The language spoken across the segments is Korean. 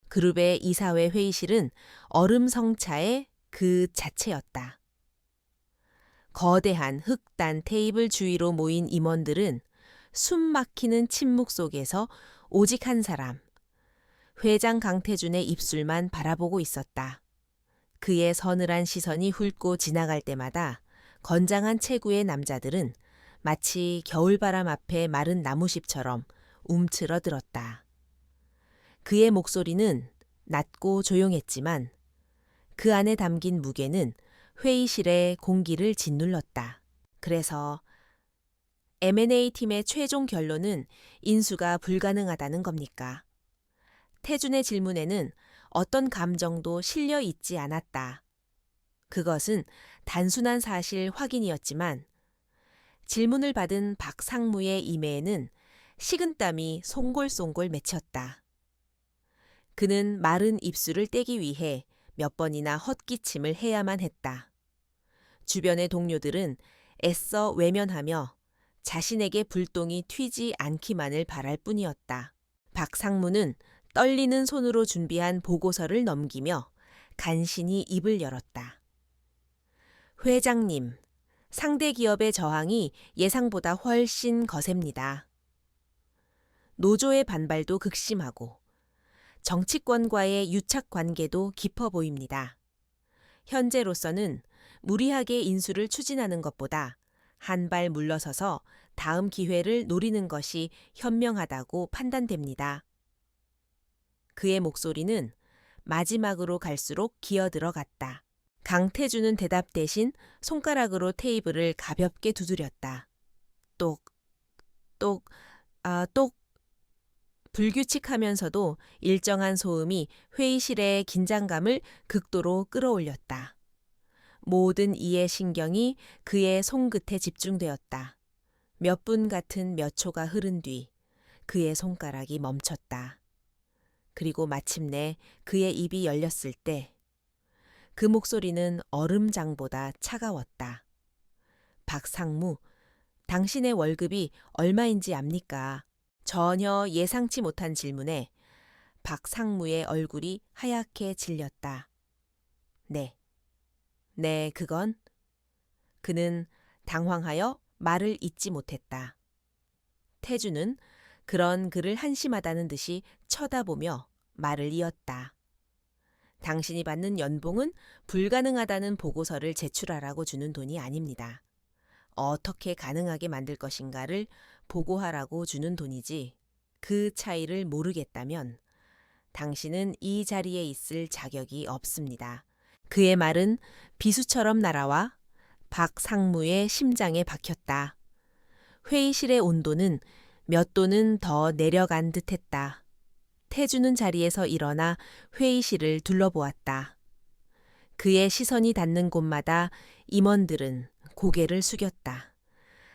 그룹의 이사회 회의실은 얼음성차의 그 자체였다. 거대한 흑단 테이블 주위로 모인 임원들은 숨 막히는 침묵 속에서 오직 한 사람, 회장 강태준의 입술만 바라보고 있었다. 그의 서늘한 시선이 훑고 지나갈 때마다 건장한 체구의 남자들은 마치 겨울바람 앞에 마른 나무잎처럼 움츠러들었다. 그의 목소리는 낮고 조용했지만 그 안에 담긴 무게는 회의실의 공기를 짓눌렀다. 그래서 M&A 팀의 최종 결론은 인수가 불가능하다는 겁니까? 태준의 질문에는 어떤 감정도 실려 있지 않았다. 그것은 단순한 사실 확인이었지만 질문을 받은 박상무의 이매에는 식은땀이 송골송골 맺혔다. 그는 마른 입술을 떼기 위해 몇 번이나 헛기침을 해야만 했다. 주변의 동료들은 애써 외면하며 자신에게 불똥이 튀지 않기만을 바랄 뿐이었다. 박상무는 떨리는 손으로 준비한 보고서를 넘기며 간신히 입을 열었다. 회장님, 상대 기업의 저항이 예상보다 훨씬 거셉니다. 노조의 반발도 극심하고 정치권과의 유착 관계도 깊어 보입니다. 현재로서는 무리하게 인수를 추진하는 것보다 한 발 물러서서 다음 기회를 노리는 것이 현명하다고 판단됩니다. 그의 목소리는 마지막으로 갈수록 기어들어갔다. 강태준은 대답 대신 손가락으로 테이블을 가볍게 두드렸다. 똑, 똑, 똑. 불규칙하면서도 일정한 소음이 회의실의 긴장감을 극도로 끌어올렸다. 모든 이의 신경이 그의 손끝에 집중되었다. 몇 분 같은 몇 초가 흐른 뒤 그의 손가락이 멈췄다. 그리고 마침내 그의 입이 열렸을 때 그 목소리는 얼음장보다 차가웠다. 박상무, 당신의 월급이 얼마인지 압니까? 전혀 예상치 못한 질문에 박상무의 얼굴이 하얗게 질렸다. 네. 네, 그건? 그는 당황하여 말을 잇지 못했다. 태주는 그런 그를 한심하다는 듯이 쳐다보며 말을 이었다. 당신이 받는 연봉은 불가능하다는 보고서를 제출하라고 주는 돈이 아닙니다. 어떻게 가능하게 만들 것인가를 보고하라고 주는 돈이지. 그 차이를 모르겠다면 당신은 이 자리에 있을 자격이 없습니다. 그의 말은 비수처럼 날아와 박상무의 심장에 박혔다. 회의실의 온도는 몇 도는 더 내려간 듯했다. 태주는 자리에서 일어나 회의실을 둘러보았다. 그의 시선이 닿는 곳마다 임원들은 고개를 숙였다.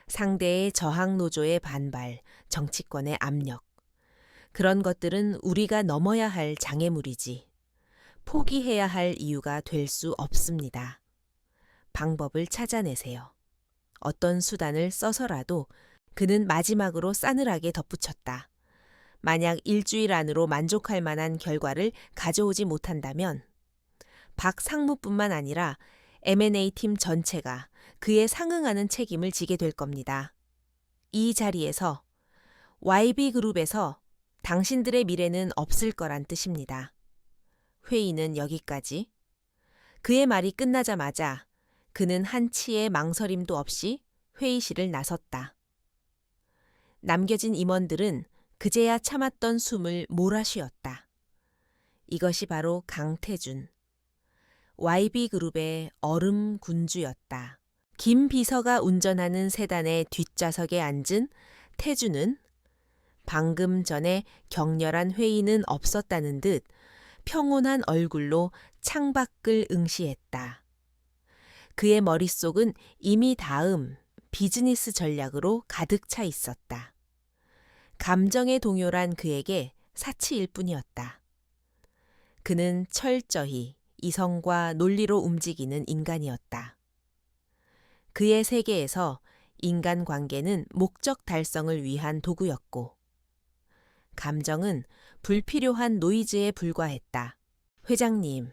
상대의 저항 노조의 반발, 정치권의 압력. 그런 것들은 우리가 넘어야 할 장애물이지. 포기해야 할 이유가 될 수 없습니다. 방법을 찾아내세요. 어떤 수단을 써서라도 그는 마지막으로 싸늘하게 덧붙였다. 만약 일주일 안으로 만족할 만한 결과를 가져오지 못한다면 박상무뿐만 아니라 M&A 팀 전체가 그에 상응하는 책임을 지게 될 겁니다. 이 자리에서 YB그룹에서 당신들의 미래는 없을 거란 뜻입니다. 회의는 여기까지. 그의 말이 끝나자마자 그는 한치의 망설임도 없이 회의실을 나섰다. 남겨진 임원들은 그제야 참았던 숨을 몰아쉬었다. 이것이 바로 강태준, YB그룹의 얼음 군주였다. 김 비서가 운전하는 세단의 뒷좌석에 앉은 태준은 방금 전에 격렬한 회의는 없었다는 듯 평온한 얼굴로 창밖을 응시했다. 그의 머릿속은 이미 다음 비즈니스 전략으로 가득 차 있었다. 감정의 동요란 그에게 사치일 뿐이었다. 그는 철저히 이성과 논리로 움직이는 인간이었다. 그의 세계에서 인간관계는 목적 달성을 위한 도구였고 감정은 불필요한 노이즈에 불과했다. 회장님,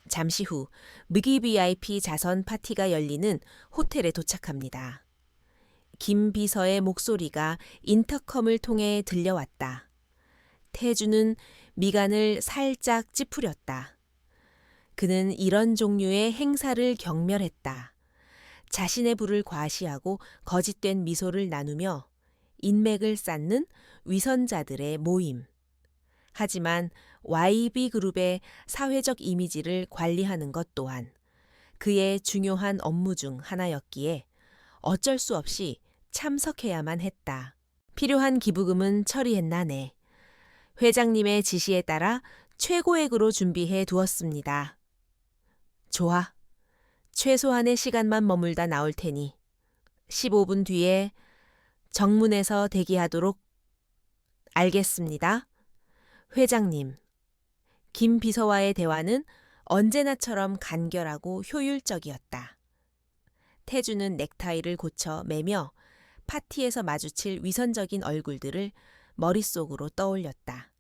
잠시 후 무기 VIP 자선 파티가 열리는 호텔에 도착합니다. 김 비서의 목소리가 인터컴을 통해 들려왔다. 태주는 미간을 살짝 찌푸렸다. 그는 이런 종류의 행사를 경멸했다. 자신의 부를 과시하고 거짓된 미소를 나누며 인맥을 쌓는 위선자들의 모임. 하지만 YB그룹의 사회적 이미지를 관리하는 것 또한 그의 중요한 업무 중 하나였기에 어쩔 수 없이 참석해야만 했다. 필요한 기부금은 처리했나네. 회장님의 지시에 따라 최고액으로 준비해 두었습니다. 좋아. 최소한의 시간만 머물다 나올 테니 15분 뒤에 정문에서 대기하도록. 알겠습니다. 회장님. 김 비서와의 대화는 언제나처럼 간결하고 효율적이었다. 태주는 넥타이를 고쳐 매며 파티에서 마주칠 위선적인 얼굴들을 머릿속으로 떠올렸다.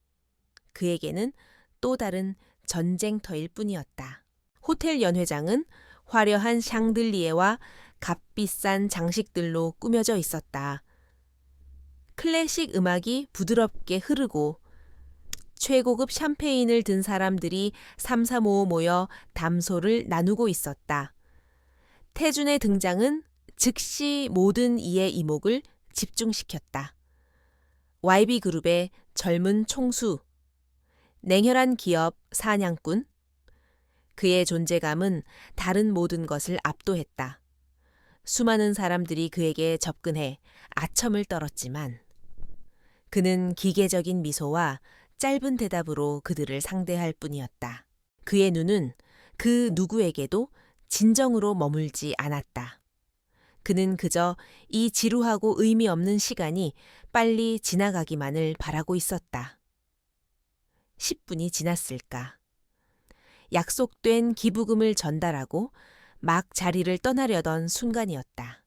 그에게는 또 다른 전쟁터일 뿐이었다. 호텔 연회장은 화려한 샹들리에와 값비싼 장식들로 꾸며져 있었다. 클래식 음악이 부드럽게 흐르고 최고급 샴페인을 든 사람들이 삼삼오오 모여 담소를 나누고 있었다. 태준의 등장은 즉시 모든 이의 이목을 집중시켰다. YB그룹의 젊은 총수, 냉혈한 기업 사냥꾼, 그의 존재감은 다른 모든 것을 압도했다. 수많은 사람들이 그에게 접근해 아첨을 떨었지만 그는 기계적인 미소와 짧은 대답으로 그들을 상대할 뿐이었다. 그의 눈은 그 누구에게도 진정으로 머물지 않았다. 그는 그저 이 지루하고 의미 없는 시간이 빨리 지나가기만을 바라고 있었다. 10분이 지났을까. 약속된 기부금을 전달하고 막 자리를 떠나려던 순간이었다.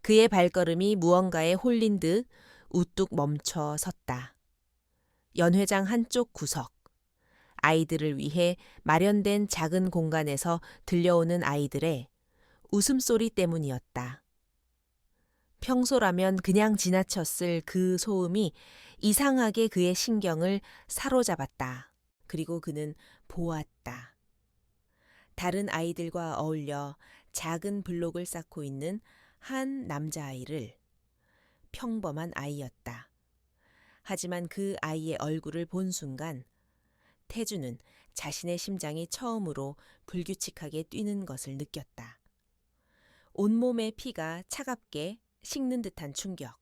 그의 발걸음이 무언가에 홀린 듯 우뚝 멈춰 섰다. 연회장 한쪽 구석. 아이들을 위해 마련된 작은 공간에서 들려오는 아이들의 웃음소리 때문이었다. 평소라면 그냥 지나쳤을 그 소음이 이상하게 그의 신경을 사로잡았다. 그리고 그는 보았다. 다른 아이들과 어울려 작은 블록을 쌓고 있는 한 남자아이를. 평범한 아이였다. 하지만 그 아이의 얼굴을 본 순간 태주는 자신의 심장이 처음으로 불규칙하게 뛰는 것을 느꼈다. 온몸의 피가 차갑게 식는 듯한 충격.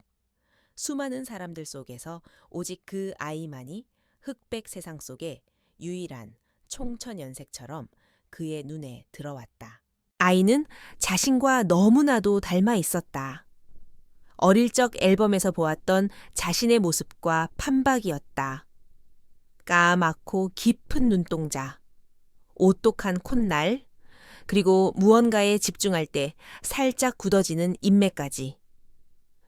수많은 사람들 속에서 오직 그 아이만이 흑백 세상 속에 유일한 총천연색처럼 그의 눈에 들어왔다. 아이는 자신과 너무나도 닮아 있었다. 어릴 적 앨범에서 보았던 자신의 모습과 판박이었다. 까맣고 깊은 눈동자, 오똑한 콧날, 그리고 무언가에 집중할 때 살짝 굳어지는 인매까지.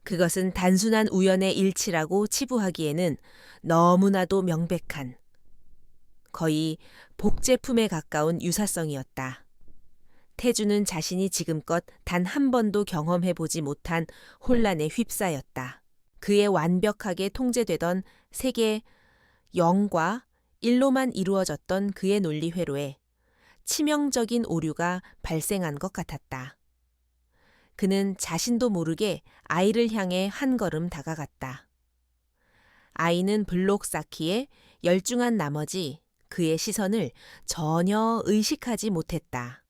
그것은 단순한 우연의 일치라고 치부하기에는 너무나도 명백한, 거의 복제품에 가까운 유사성이었다. 태주는 자신이 지금껏 단 한 번도 경험해보지 못한 혼란에 휩싸였다. 그의 완벽하게 통제되던 세계 0과 1로만 이루어졌던 그의 논리 회로에 치명적인 오류가 발생한 것 같았다. 그는 자신도 모르게 아이를 향해 한 걸음 다가갔다. 아이는 블록 쌓기에 열중한 나머지 그의 시선을 전혀 의식하지 못했다.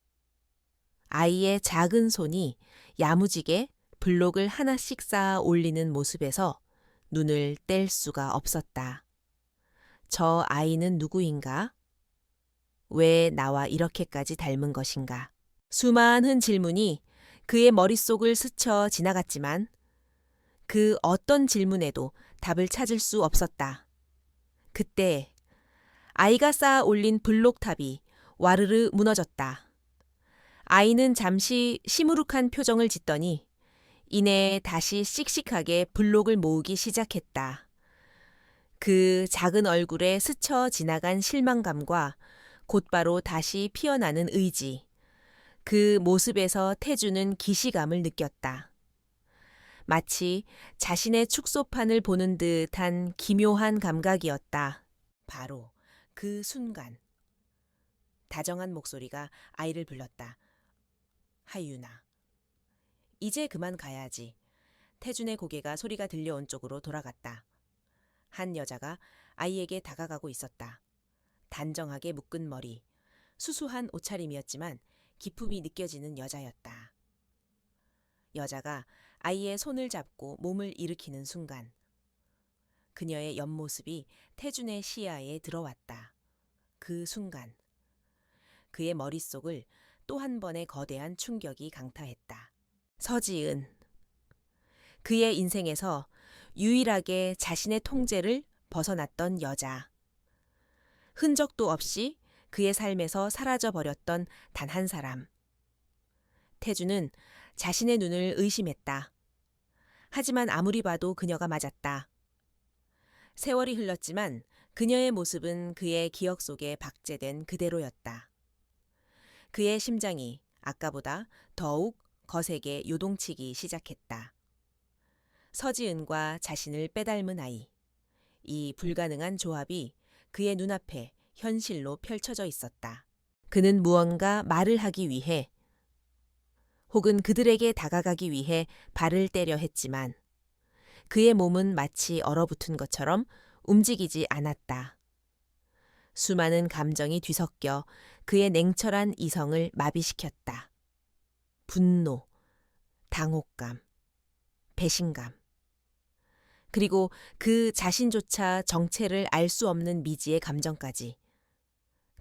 아이의 작은 손이 야무지게 블록을 하나씩 쌓아 올리는 모습에서 눈을 뗄 수가 없었다. 저 아이는 누구인가? 왜 나와 이렇게까지 닮은 것인가? 수많은 질문이 그의 머릿속을 스쳐 지나갔지만 그 어떤 질문에도 답을 찾을 수 없었다. 그때 아이가 쌓아 올린 블록탑이 와르르 무너졌다. 아이는 잠시 시무룩한 표정을 짓더니 이내 다시 씩씩하게 블록을 모으기 시작했다. 그 작은 얼굴에 스쳐 지나간 실망감과 곧바로 다시 피어나는 의지, 그 모습에서 태주는 기시감을 느꼈다. 마치 자신의 축소판을 보는 듯한 기묘한 감각이었다. 바로 그 순간 다정한 목소리가 아이를 불렀다. 하유나. 이제 그만 가야지. 태준의 고개가 소리가 들려온 쪽으로 돌아갔다. 한 여자가 아이에게 다가가고 있었다. 단정하게 묶은 머리, 수수한 옷차림이었지만 기품이 느껴지는 여자였다. 여자가 아이의 손을 잡고 몸을 일으키는 순간 그녀의 옆모습이 태준의 시야에 들어왔다. 그 순간 그의 머릿속을 또 한 번의 거대한 충격이 강타했다. 서지은. 그의 인생에서 유일하게 자신의 통제를 벗어났던 여자. 흔적도 없이 그의 삶에서 사라져버렸던 단 한 사람. 태주는 자신의 눈을 의심했다. 하지만 아무리 봐도 그녀가 맞았다. 세월이 흘렀지만 그녀의 모습은 그의 기억 속에 박제된 그대로였다. 그의 심장이 아까보다 더욱 거세게 요동치기 시작했다. 서지은과 자신을 빼닮은 아이. 이 불가능한 조합이 그의 눈앞에 현실로 펼쳐져 있었다. 그는 무언가 말을 하기 위해 혹은 그들에게 다가가기 위해 발을 때려 했지만 그의 몸은 마치 얼어붙은 것처럼 움직이지 않았다. 수많은 감정이 뒤섞여 그의 냉철한 이성을 마비시켰다. 분노, 당혹감, 배신감. 그리고 그 자신조차 정체를 알 수 없는 미지의 감정까지.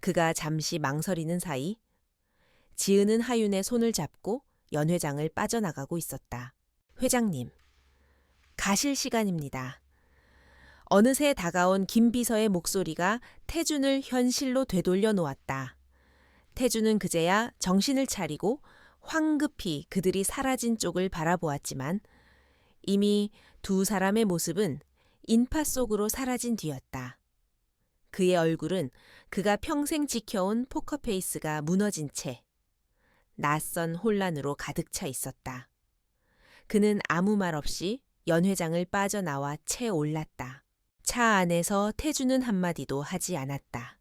그가 잠시 망설이는 사이 지은은 하윤의 손을 잡고 연회장을 빠져나가고 있었다. 회장님, 가실 시간입니다. 어느새 다가온 김 비서의 목소리가 태준을 현실로 되돌려 놓았다. 태준은 그제야 정신을 차리고 황급히 그들이 사라진 쪽을 바라보았지만 이미 두 사람의 모습은 인파 속으로 사라진 뒤였다. 그의 얼굴은 그가 평생 지켜온 포커페이스가 무너진 채 낯선 혼란으로 가득 차 있었다. 그는 아무 말 없이 연회장을 빠져나와 채 올랐다. 차 안에서 태주는 한마디도 하지 않았다.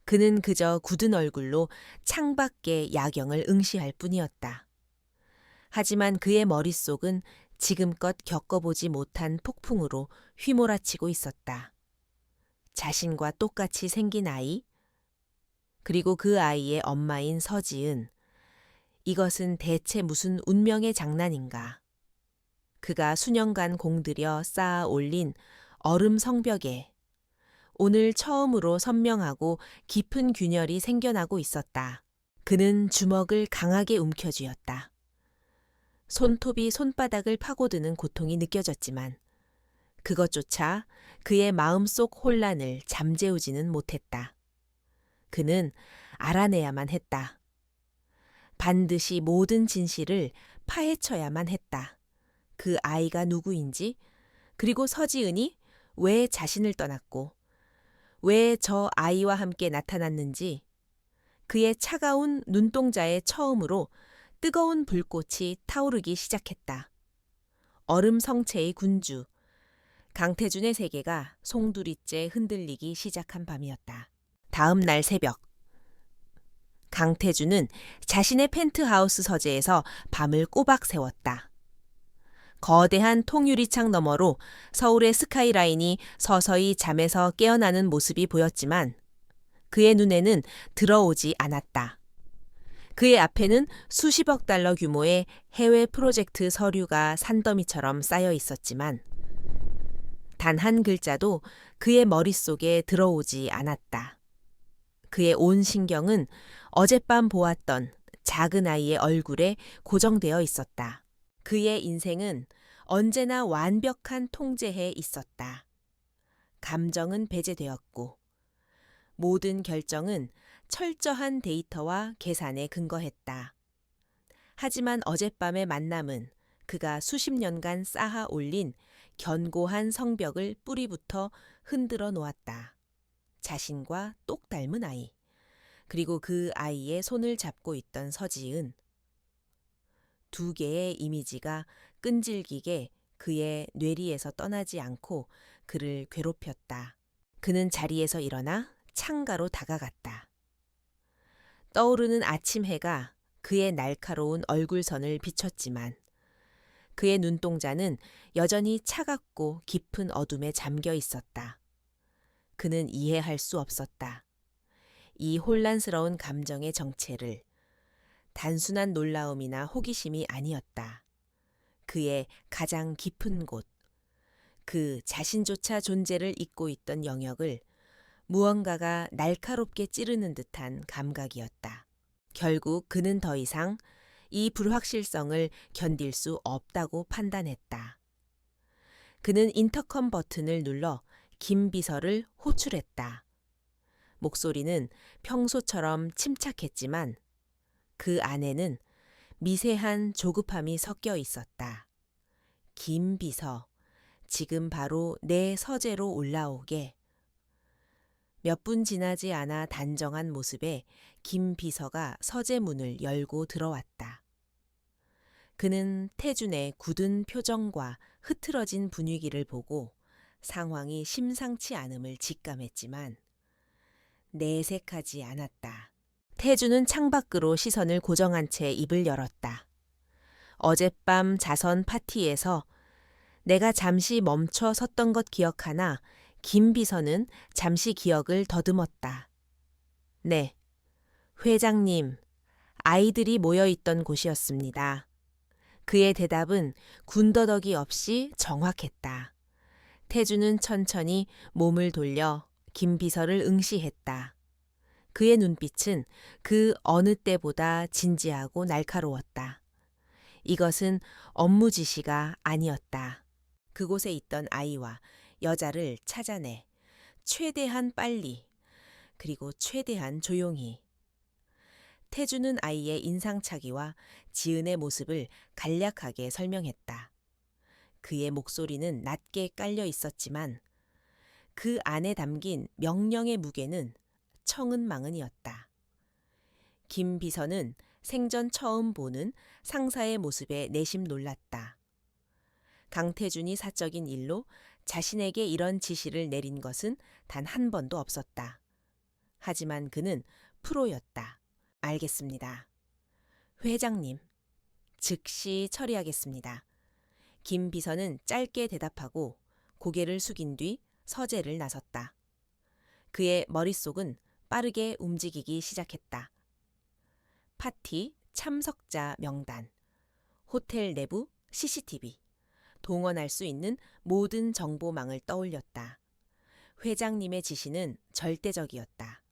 그는 그저 굳은 얼굴로 창밖의 야경을 응시할 뿐이었다. 하지만 그의 머릿속은 지금껏 겪어보지 못한 폭풍으로 휘몰아치고 있었다. 자신과 똑같이 생긴 아이, 그리고 그 아이의 엄마인 서지은. 이것은 대체 무슨 운명의 장난인가. 그가 수년간 공들여 쌓아 올린 얼음 성벽에 오늘 처음으로 선명하고 깊은 균열이 생겨나고 있었다. 그는 주먹을 강하게 움켜쥐었다. 손톱이 손바닥을 파고드는 고통이 느껴졌지만 그것조차 그의 마음속 혼란을 잠재우지는 못했다. 그는 알아내야만 했다. 반드시 모든 진실을 파헤쳐야만 했다. 그 아이가 누구인지, 그리고 서지은이 왜 자신을 떠났고 왜 저 아이와 함께 나타났는지, 그의 차가운 눈동자에 처음으로 뜨거운 불꽃이 타오르기 시작했다. 얼음 성체의 군주, 강태준의 세계가 송두리째 흔들리기 시작한 밤이었다. 다음 날 새벽, 강태준은 자신의 펜트하우스 서재에서 밤을 꼬박 새웠다. 거대한 통유리창 너머로 서울의 스카이라인이 서서히 잠에서 깨어나는 모습이 보였지만 그의 눈에는 들어오지 않았다. 그의 앞에는 수십억 달러 규모의 해외 프로젝트 서류가 산더미처럼 쌓여 있었지만 단 한 글자도 그의 머릿속에 들어오지 않았다. 그의 온 신경은 어젯밤 보았던 작은 아이의 얼굴에 고정되어 있었다. 그의 인생은 언제나 완벽한 통제에 있었다. 감정은 배제되었고 모든 결정은 철저한 데이터와 계산에 근거했다. 하지만 어젯밤의 만남은 그가 수십 년간 쌓아 올린 견고한 성벽을 뿌리부터 흔들어 놓았다. 자신과 똑 닮은 아이, 그리고 그 아이의 손을 잡고 있던 서지은. 두 개의 이미지가 끈질기게 그의 뇌리에서 떠나지 않고 그를 괴롭혔다. 그는 자리에서 일어나 창가로 다가갔다. 떠오르는 아침 해가 그의 날카로운 얼굴선을 비췄지만 그의 눈동자는 여전히 차갑고 깊은 어둠에 잠겨 있었다. 그는 이해할 수 없었다. 이 혼란스러운 감정의 정체를. 단순한 놀라움이나 호기심이 아니었다. 그의 가장 깊은 곳, 그 자신조차 존재를 잊고 있던 영역을 무언가가 날카롭게 찌르는 듯한 감각이었다. 결국 그는 더 이상 이 불확실성을 견딜 수 없다고 판단했다. 그는 인터컴 버튼을 눌러 김 비서를 호출했다. 목소리는 평소처럼 침착했지만 그 안에는 미세한 조급함이 섞여 있었다. 김 비서, 지금 바로 내 서재로 올라오게. 몇 분 지나지 않아 단정한 모습에 김 비서가 서재 문을 열고 들어왔다. 그는 태준의 굳은 표정과 흐트러진 분위기를 보고 상황이 심상치 않음을 직감했지만 내색하지 않았다. 태준은 창밖으로 시선을 고정한 채 입을 열었다. 어젯밤 자선 파티에서 내가 잠시 멈춰 섰던 것 기억하나 김 비서는 잠시 기억을 더듬었다. 네, 회장님, 아이들이 모여 있던 곳이었습니다. 그의 대답은 군더더기 없이 정확했다. 태준은 천천히 몸을 돌려 김 비서를 응시했다. 그의 눈빛은 그 어느 때보다 진지하고 날카로웠다. 이것은 업무 지시가 아니었다. 그곳에 있던 아이와 여자를 찾아내 최대한 빨리, 그리고 최대한 조용히. 태준은 아이의 인상착의와 지은의 모습을 간략하게 설명했다. 그의 목소리는 낮게 깔려 있었지만 그 안에 담긴 명령의 무게는 청은망은이었다. 김 비서는 생전 처음 보는 상사의 모습에 내심 놀랐다. 강태준이 사적인 일로 자신에게 이런 지시를 내린 것은 단 한 번도 없었다. 하지만 그는 프로였다. 알겠습니다. 회장님, 즉시 처리하겠습니다. 김 비서는 짧게 대답하고 고개를 숙인 뒤 서재를 나섰다. 그의 머릿속은 빠르게 움직이기 시작했다. 파티 참석자 명단, 호텔 내부 CCTV, 동원할 수 있는 모든 정보망을 떠올렸다. 회장님의 지시는 절대적이었다.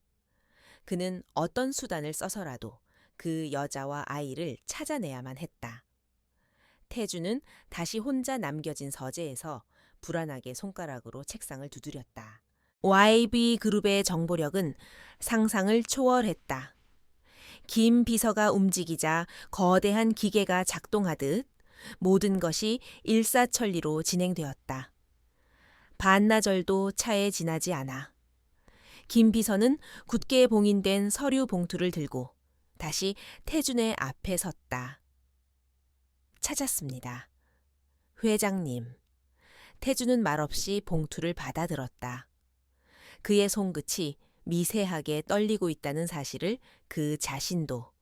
그는 어떤 수단을 써서라도 그 여자와 아이를 찾아내야만 했다. 태주는 다시 혼자 남겨진 서재에서 불안하게 손가락으로 책상을 두드렸다. YB 그룹의 정보력은 상상을 초월했다. 김 비서가 움직이자 거대한 기계가 작동하듯 모든 것이 일사천리로 진행되었다. 반나절도 차에 지나지 않아 김 비서는 굳게 봉인된 서류 봉투를 들고 다시 태준의 앞에 섰다. 찾았습니다. 회장님. 태준은 말없이 봉투를 받아들었다. 그의 손끝이 미세하게 떨리고 있다는 사실을 그 자신도,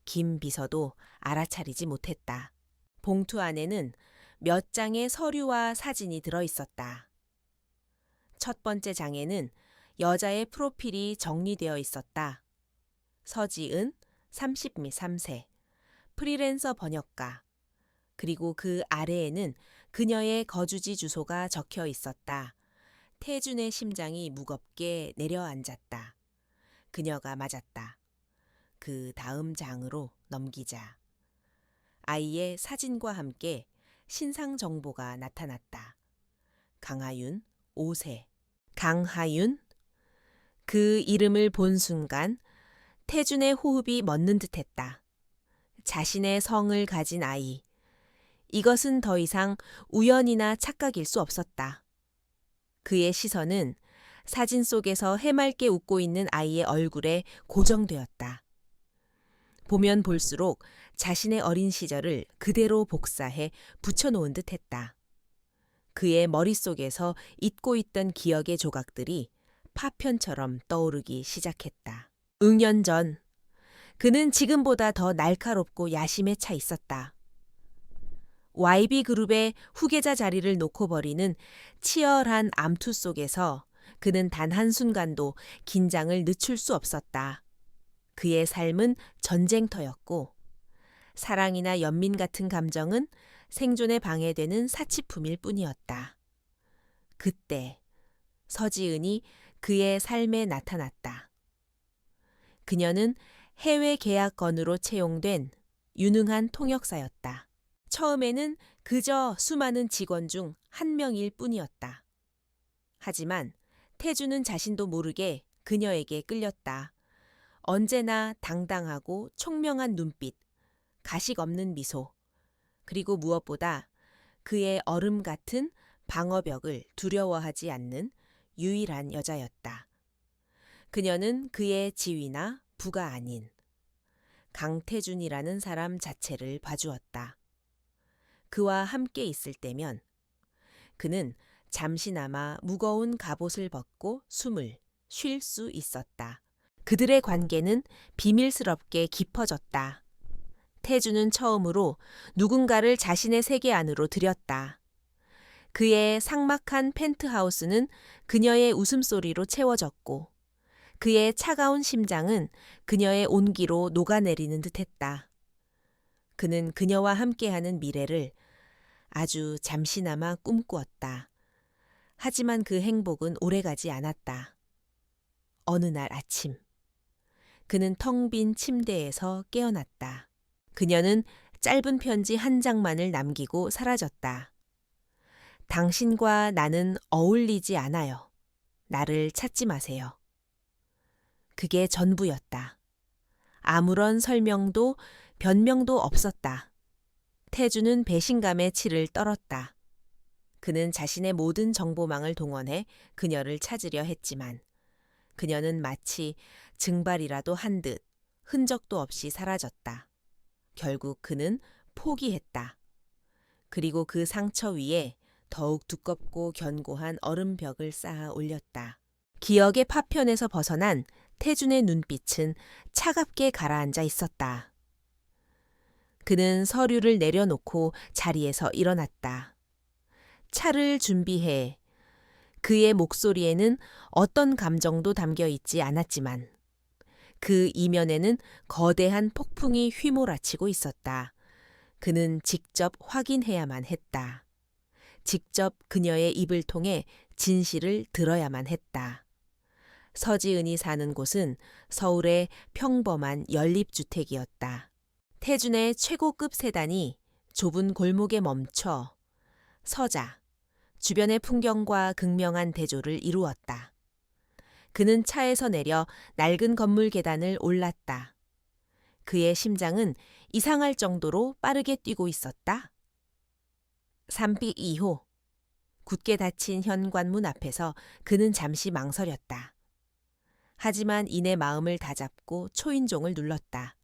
김 비서도 알아차리지 못했다. 봉투 안에는 몇 장의 서류와 사진이 들어있었다. 첫 번째 장에는 여자의 프로필이 정리되어 있었다. 서지은, 33세, 프리랜서 번역가. 그리고 그 아래에는 그녀의 거주지 주소가 적혀 있었다. 태준의 심장이 무겁게 내려앉았다. 그녀가 맞았다. 그 다음 장으로 넘기자. 아이의 사진과 함께 신상 정보가 나타났다. 강하윤, 5세. 강하윤? 그 이름을 본 순간 태준의 호흡이 멎는 듯했다. 자신의 성을 가진 아이. 이것은 더 이상 우연이나 착각일 수 없었다. 그의 시선은 사진 속에서 해맑게 웃고 있는 아이의 얼굴에 고정되었다. 보면 볼수록 자신의 어린 시절을 그대로 복사해 붙여놓은 듯했다. 그의 머릿속에서 잊고 있던 기억의 조각들이 파편처럼 떠오르기 시작했다. 응년 전, 그는 지금보다 더 날카롭고 야심에 차 있었다. YB그룹의 후계자 자리를 놓고 벌이는 치열한 암투 속에서 그는 단 한순간도 긴장을 늦출 수 없었다. 그의 삶은 전쟁터였고 사랑이나 연민 같은 감정은 생존에 방해되는 사치품일 뿐이었다. 그때 서지은이 그의 삶에 나타났다. 그녀는 해외 계약건으로 채용된 유능한 통역사였다. 처음에는 그저 수많은 직원 중 한 명일 뿐이었다. 하지만 태주는 자신도 모르게 그녀에게 끌렸다. 언제나 당당하고 총명한 눈빛, 가식 없는 미소, 그리고 무엇보다 그의 얼음 같은 방어벽을 두려워하지 않는 유일한 여자였다. 그녀는 그의 지위나 부가 아닌 강태준이라는 사람 자체를 봐주었다. 그와 함께 있을 때면 그는 잠시나마 무거운 갑옷을 벗고 숨을 쉴 수 있었다. 그들의 관계는 비밀스럽게 깊어졌다. 태주는 처음으로 누군가를 자신의 세계 안으로 들였다. 그의 삭막한 펜트하우스는 그녀의 웃음소리로 채워졌고 그의 차가운 심장은 그녀의 온기로 녹아내리는 듯했다. 그는 그녀와 함께하는 미래를 아주 잠시나마 꿈꾸었다. 하지만 그 행복은 오래가지 않았다. 어느 날 아침, 그는 텅 빈 침대에서 깨어났다. 그녀는 짧은 편지 한 장만을 남기고 사라졌다. 당신과 나는 어울리지 않아요. 나를 찾지 마세요. 그게 전부였다. 아무런 설명도 변명도 없었다. 태주는 배신감의 치를 떨었다. 그는 자신의 모든 정보망을 동원해 그녀를 찾으려 했지만 그녀는 마치 증발이라도 한 듯 흔적도 없이 사라졌다. 결국 그는 포기했다. 그리고 그 상처 위에 더욱 두껍고 견고한 얼음벽을 쌓아 올렸다. 기억의 파편에서 벗어난 태준의 눈빛은 차갑게 가라앉아 있었다. 그는 서류를 내려놓고 자리에서 일어났다. 차를 준비해. 그의 목소리에는 어떤 감정도 담겨 있지 않았지만 그 이면에는 거대한 폭풍이 휘몰아치고 있었다. 그는 직접 확인해야만 했다. 직접 그녀의 입을 통해 진실을 들어야만 했다. 서지은이 사는 곳은 서울의 평범한 연립주택이었다. 태준의 최고급 세단이 좁은 골목에 멈춰 서자, 주변의 풍경과 극명한 대조를 이루었다. 그는 차에서 내려 낡은 건물 계단을 올랐다. 그의 심장은 이상할 정도로 빠르게 뛰고 있었다. 3픽 2호. 굳게 닫힌 현관문 앞에서 그는 잠시 망설였다. 하지만 이내 마음을 다잡고 초인종을 눌렀다.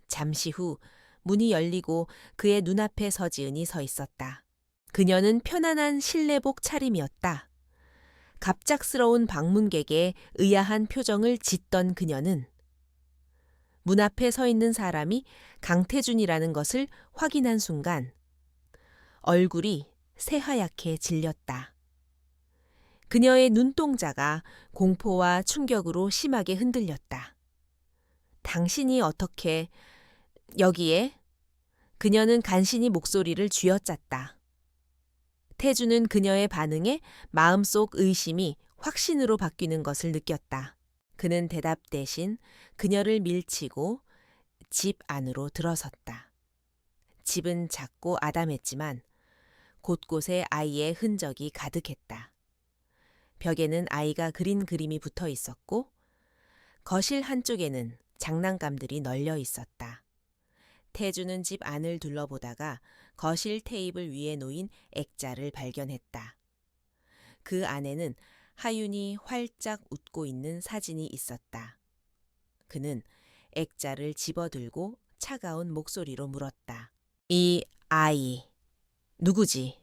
잠시 후 문이 열리고 그의 눈앞에 서지은이 서 있었다. 그녀는 편안한 실내복 차림이었다. 갑작스러운 방문객의 의아한 표정을 짓던 그녀는 문 앞에 서 있는 사람이 강태준이라는 것을 확인한 순간 얼굴이 새하얗게 질렸다. 그녀의 눈동자가 공포와 충격으로 심하게 흔들렸다. 당신이 어떻게 여기에? 그녀는 간신히 목소리를 쥐어짰다. 태주는 그녀의 반응에 마음속 의심이 확신으로 바뀌는 것을 느꼈다. 그는 대답 대신 그녀를 밀치고 집 안으로 들어섰다. 집은 작고 아담했지만 곳곳에 아이의 흔적이 가득했다. 벽에는 아이가 그린 그림이 붙어 있었고 거실 한쪽에는 장난감들이 널려 있었다. 태주는 집 안을 둘러보다가 거실 테이블 위에 놓인 액자를 발견했다. 그 안에는 하윤이 활짝 웃고 있는 사진이 있었다. 그는 액자를 집어들고 차가운 목소리로 물었다. 이 아이, 누구지?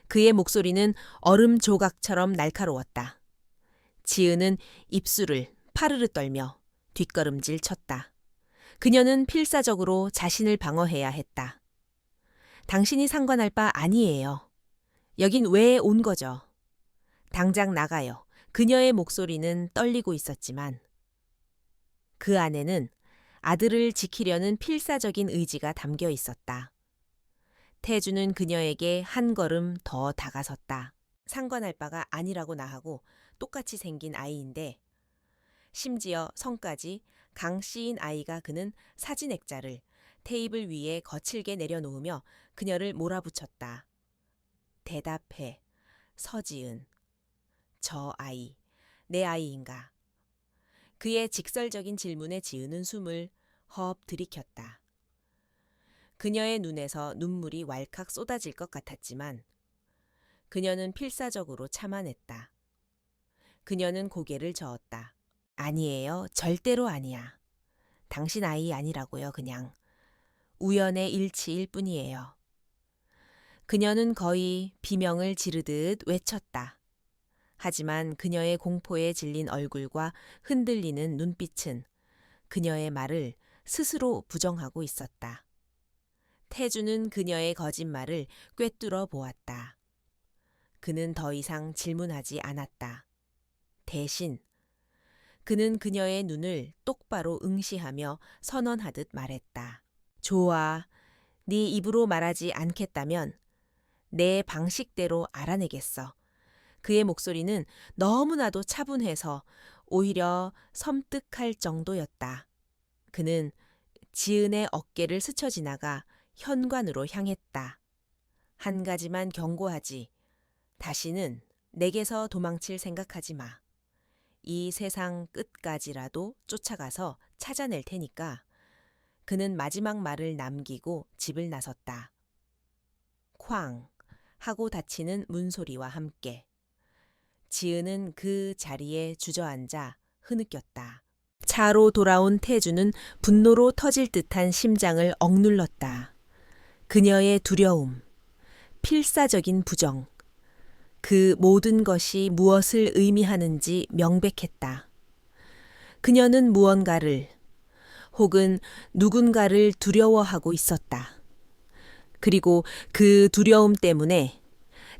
그의 목소리는 얼음 조각처럼 날카로웠다. 지은은 입술을 파르르 떨며 뒷걸음질 쳤다. 그녀는 필사적으로 자신을 방어해야 했다. 당신이 상관할 바 아니에요. 여긴 왜 온 거죠? 당장 나가요. 그녀의 목소리는 떨리고 있었지만 그 안에는 아들을 지키려는 필사적인 의지가 담겨 있었다. 태주는 그녀에게 한 걸음 더 다가섰다. 상관할 바가 아니라고 나하고 똑같이 생긴 아이인데 심지어 성까지 강씨인 아이가 그는 사진 액자를 테이블 위에 거칠게 내려놓으며 그녀를 몰아붙였다. 대답해. 서지은. 저 아이, 내 아이인가? 그의 직설적인 질문에 지은은 숨을 허업 들이켰다. 그녀의 눈에서 눈물이 왈칵 쏟아질 것 같았지만 그녀는 필사적으로 참아냈다. 그녀는 고개를 저었다. 아니에요. 절대로 아니야. 당신 아이 아니라고요, 그냥. 우연의 일치일 뿐이에요. 그녀는 거의 비명을 지르듯 외쳤다. 하지만 그녀의 공포에 질린 얼굴과 흔들리는 눈빛은 그녀의 말을 스스로 부정하고 있었다. 태주는 그녀의 거짓말을 꿰뚫어 보았다. 그는 더 이상 질문하지 않았다. 대신 그는 그녀의 눈을 똑바로 응시하며 선언하듯 말했다. 좋아, 네 입으로 말하지 않겠다면 내 방식대로 알아내겠어. 그의 목소리는 너무나도 차분해서 오히려 섬뜩할 정도였다. 그는 지은의 어깨를 스쳐 지나가 현관으로 향했다. 한 가지만 경고하지. 다시는 내게서 도망칠 생각하지 마. 이 세상 끝까지라도 쫓아가서 찾아낼 테니까. 그는 마지막 말을 남기고 집을 나섰다. 쾅 하고 닫히는 문소리와 함께 지은은 그 자리에 주저앉아 흐느꼈다. 차로 돌아온 태주는 분노로 터질 듯한 심장을 억눌렀다. 그녀의 두려움, 필사적인 부정, 그 모든 것이 무엇을 의미하는지 명백했다. 그녀는 무언가를 혹은 누군가를 두려워하고 있었다. 그리고 그 두려움 때문에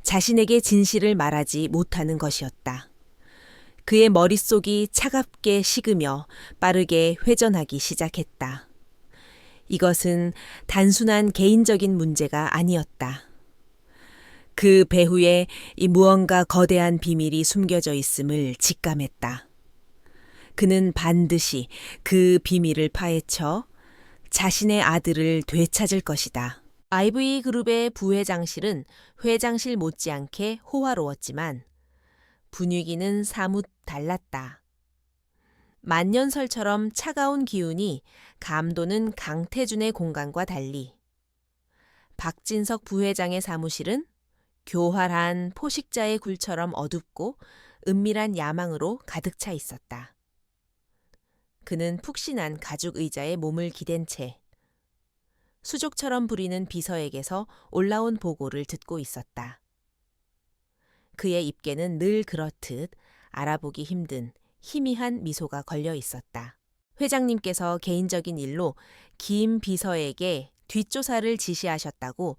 자신에게 진실을 말하지 못하는 것이었다. 그의 머릿속이 차갑게 식으며 빠르게 회전하기 시작했다. 이것은 단순한 개인적인 문제가 아니었다. 그 배후에 이 무언가 거대한 비밀이 숨겨져 있음을 직감했다. 그는 반드시 그 비밀을 파헤쳐 자신의 아들을 되찾을 것이다. IV 그룹의 부회장실은 회장실 못지않게 호화로웠지만 분위기는 사뭇 달랐다. 만년설처럼 차가운 기운이 감도는 강태준의 공간과 달리 박진석 부회장의 사무실은 교활한 포식자의 굴처럼 어둡고 은밀한 야망으로 가득 차 있었다. 그는 푹신한 가죽 의자에 몸을 기댄 채 수족처럼 부리는 비서에게서 올라온 보고를 듣고 있었다. 그의 입계는 늘 그렇듯 알아보기 힘든 희미한 미소가 걸려 있었다. 회장님께서 개인적인 일로 김 비서에게 뒷조사를 지시하셨다고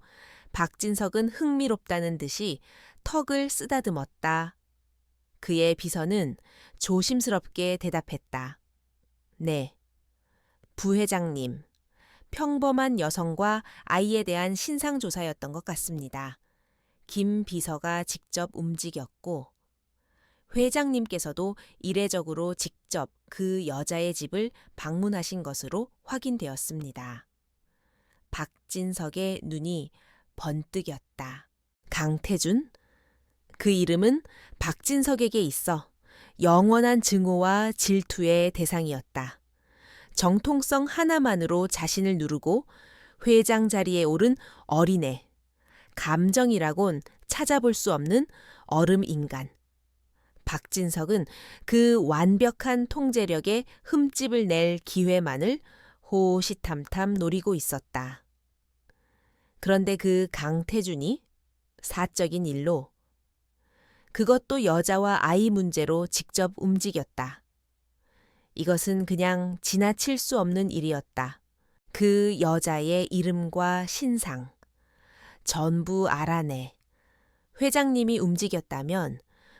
박진석은 흥미롭다는 듯이 턱을 쓰다듬었다. 그의 비서는 조심스럽게 대답했다. 네, 부회장님. 평범한 여성과 아이에 대한 신상조사였던 것 같습니다. 김 비서가 직접 움직였고 회장님께서도 이례적으로 직접 그 여자의 집을 방문하신 것으로 확인되었습니다. 박진석의 눈이 번뜩였다. 강태준? 그 이름은 박진석에게 있어 영원한 증오와 질투의 대상이었다. 정통성 하나만으로 자신을 누르고 회장 자리에 오른 어린애. 감정이라곤 찾아볼 수 없는 얼음 인간. 박진석은 그 완벽한 통제력에 흠집을 낼 기회만을 호시탐탐 노리고 있었다. 그런데 그 강태준이 사적인 일로, 그것도 여자와 아이 문제로 직접 움직였다. 이것은 그냥 지나칠 수 없는 일이었다. 그 여자의 이름과 신상, 전부 알아내. 회장님이 움직였다면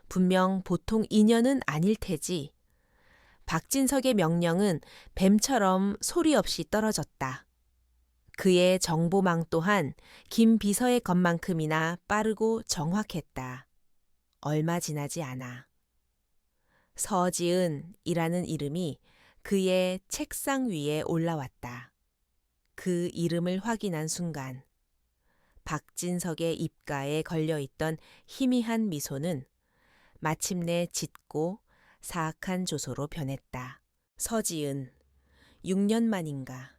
분명 보통 인연은 아닐 테지. 박진석의 명령은 뱀처럼 소리 없이 떨어졌다. 그의 정보망 또한 김 비서의 것만큼이나 빠르고 정확했다. 얼마 지나지 않아 서지은이라는 이름이 그의 책상 위에 올라왔다. 그 이름을 확인한 순간 박진석의 입가에 걸려있던 희미한 미소는 마침내 짙고 사악한 조소로 변했다. 서지은, 6년 만인가.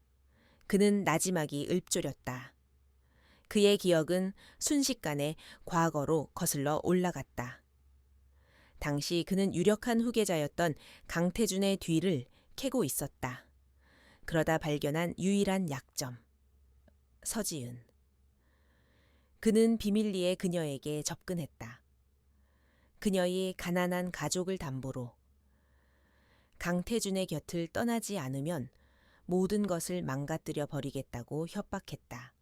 그는 나지막이 읊조렸다. 그의 기억은 순식간에 과거로 거슬러 올라갔다. 당시 그는 유력한 후계자였던 강태준의 뒤를 캐고 있었다. 그러다 발견한 유일한 약점. 서지은. 그는 비밀리에 그녀에게 접근했다. 그녀의 가난한 가족을 담보로 강태준의 곁을 떠나지 않으면 모든 것을 망가뜨려 버리겠다고 협박했다.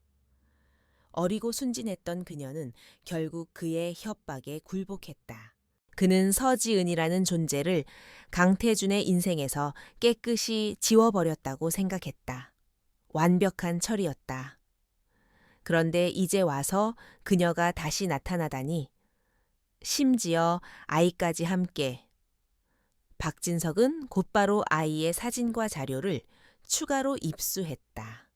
어리고 순진했던 그녀는 결국 그의 협박에 굴복했다. 그는 서지은이라는 존재를 강태준의 인생에서 깨끗이 지워버렸다고 생각했다. 완벽한 처리였다. 그런데 이제 와서 그녀가 다시 나타나다니, 심지어 아이까지 함께. 박진석은 곧바로 아이의 사진과 자료를 추가로 입수했다.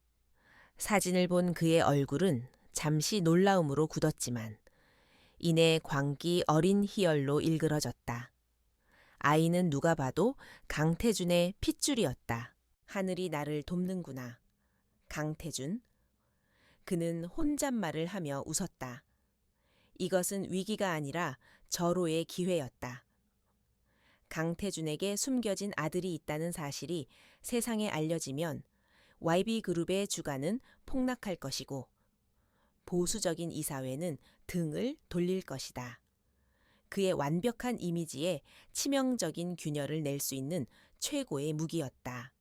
사진을 본 그의 얼굴은 잠시 놀라움으로 굳었지만 이내 광기 어린 희열로 일그러졌다. 아이는 누가 봐도 강태준의 핏줄이었다. 하늘이 나를 돕는구나. 강태준. 그는 혼잣말을 하며 웃었다. 이것은 위기가 아니라 절호의 기회였다. 강태준에게 숨겨진 아들이 있다는 사실이 세상에 알려지면 YB그룹의 주가는 폭락할 것이고 보수적인 이사회는 등을 돌릴 것이다. 그의 완벽한 이미지에 치명적인 균열을 낼 수 있는 최고의 무기였다.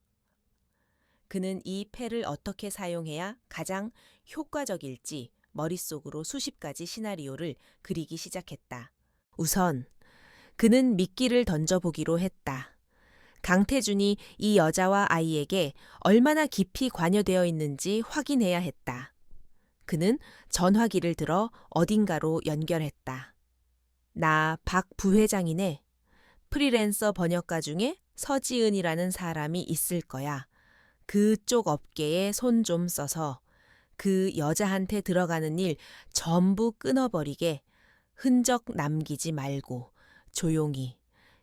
그는 이 패를 어떻게 사용해야 가장 효과적일지 머릿속으로 수십 가지 시나리오를 그리기 시작했다. 우선 그는 미끼를 던져보기로 했다. 강태준이 이 여자와 아이에게 얼마나 깊이 관여되어 있는지 확인해야 했다. 그는 전화기를 들어 어딘가로 연결했다. 나 박 부회장이네. 프리랜서 번역가 중에 서지은이라는 사람이 있을 거야. 그쪽 업계에 손 좀 써서 그 여자한테 들어가는 일 전부 끊어버리게, 흔적 남기지 말고 조용히.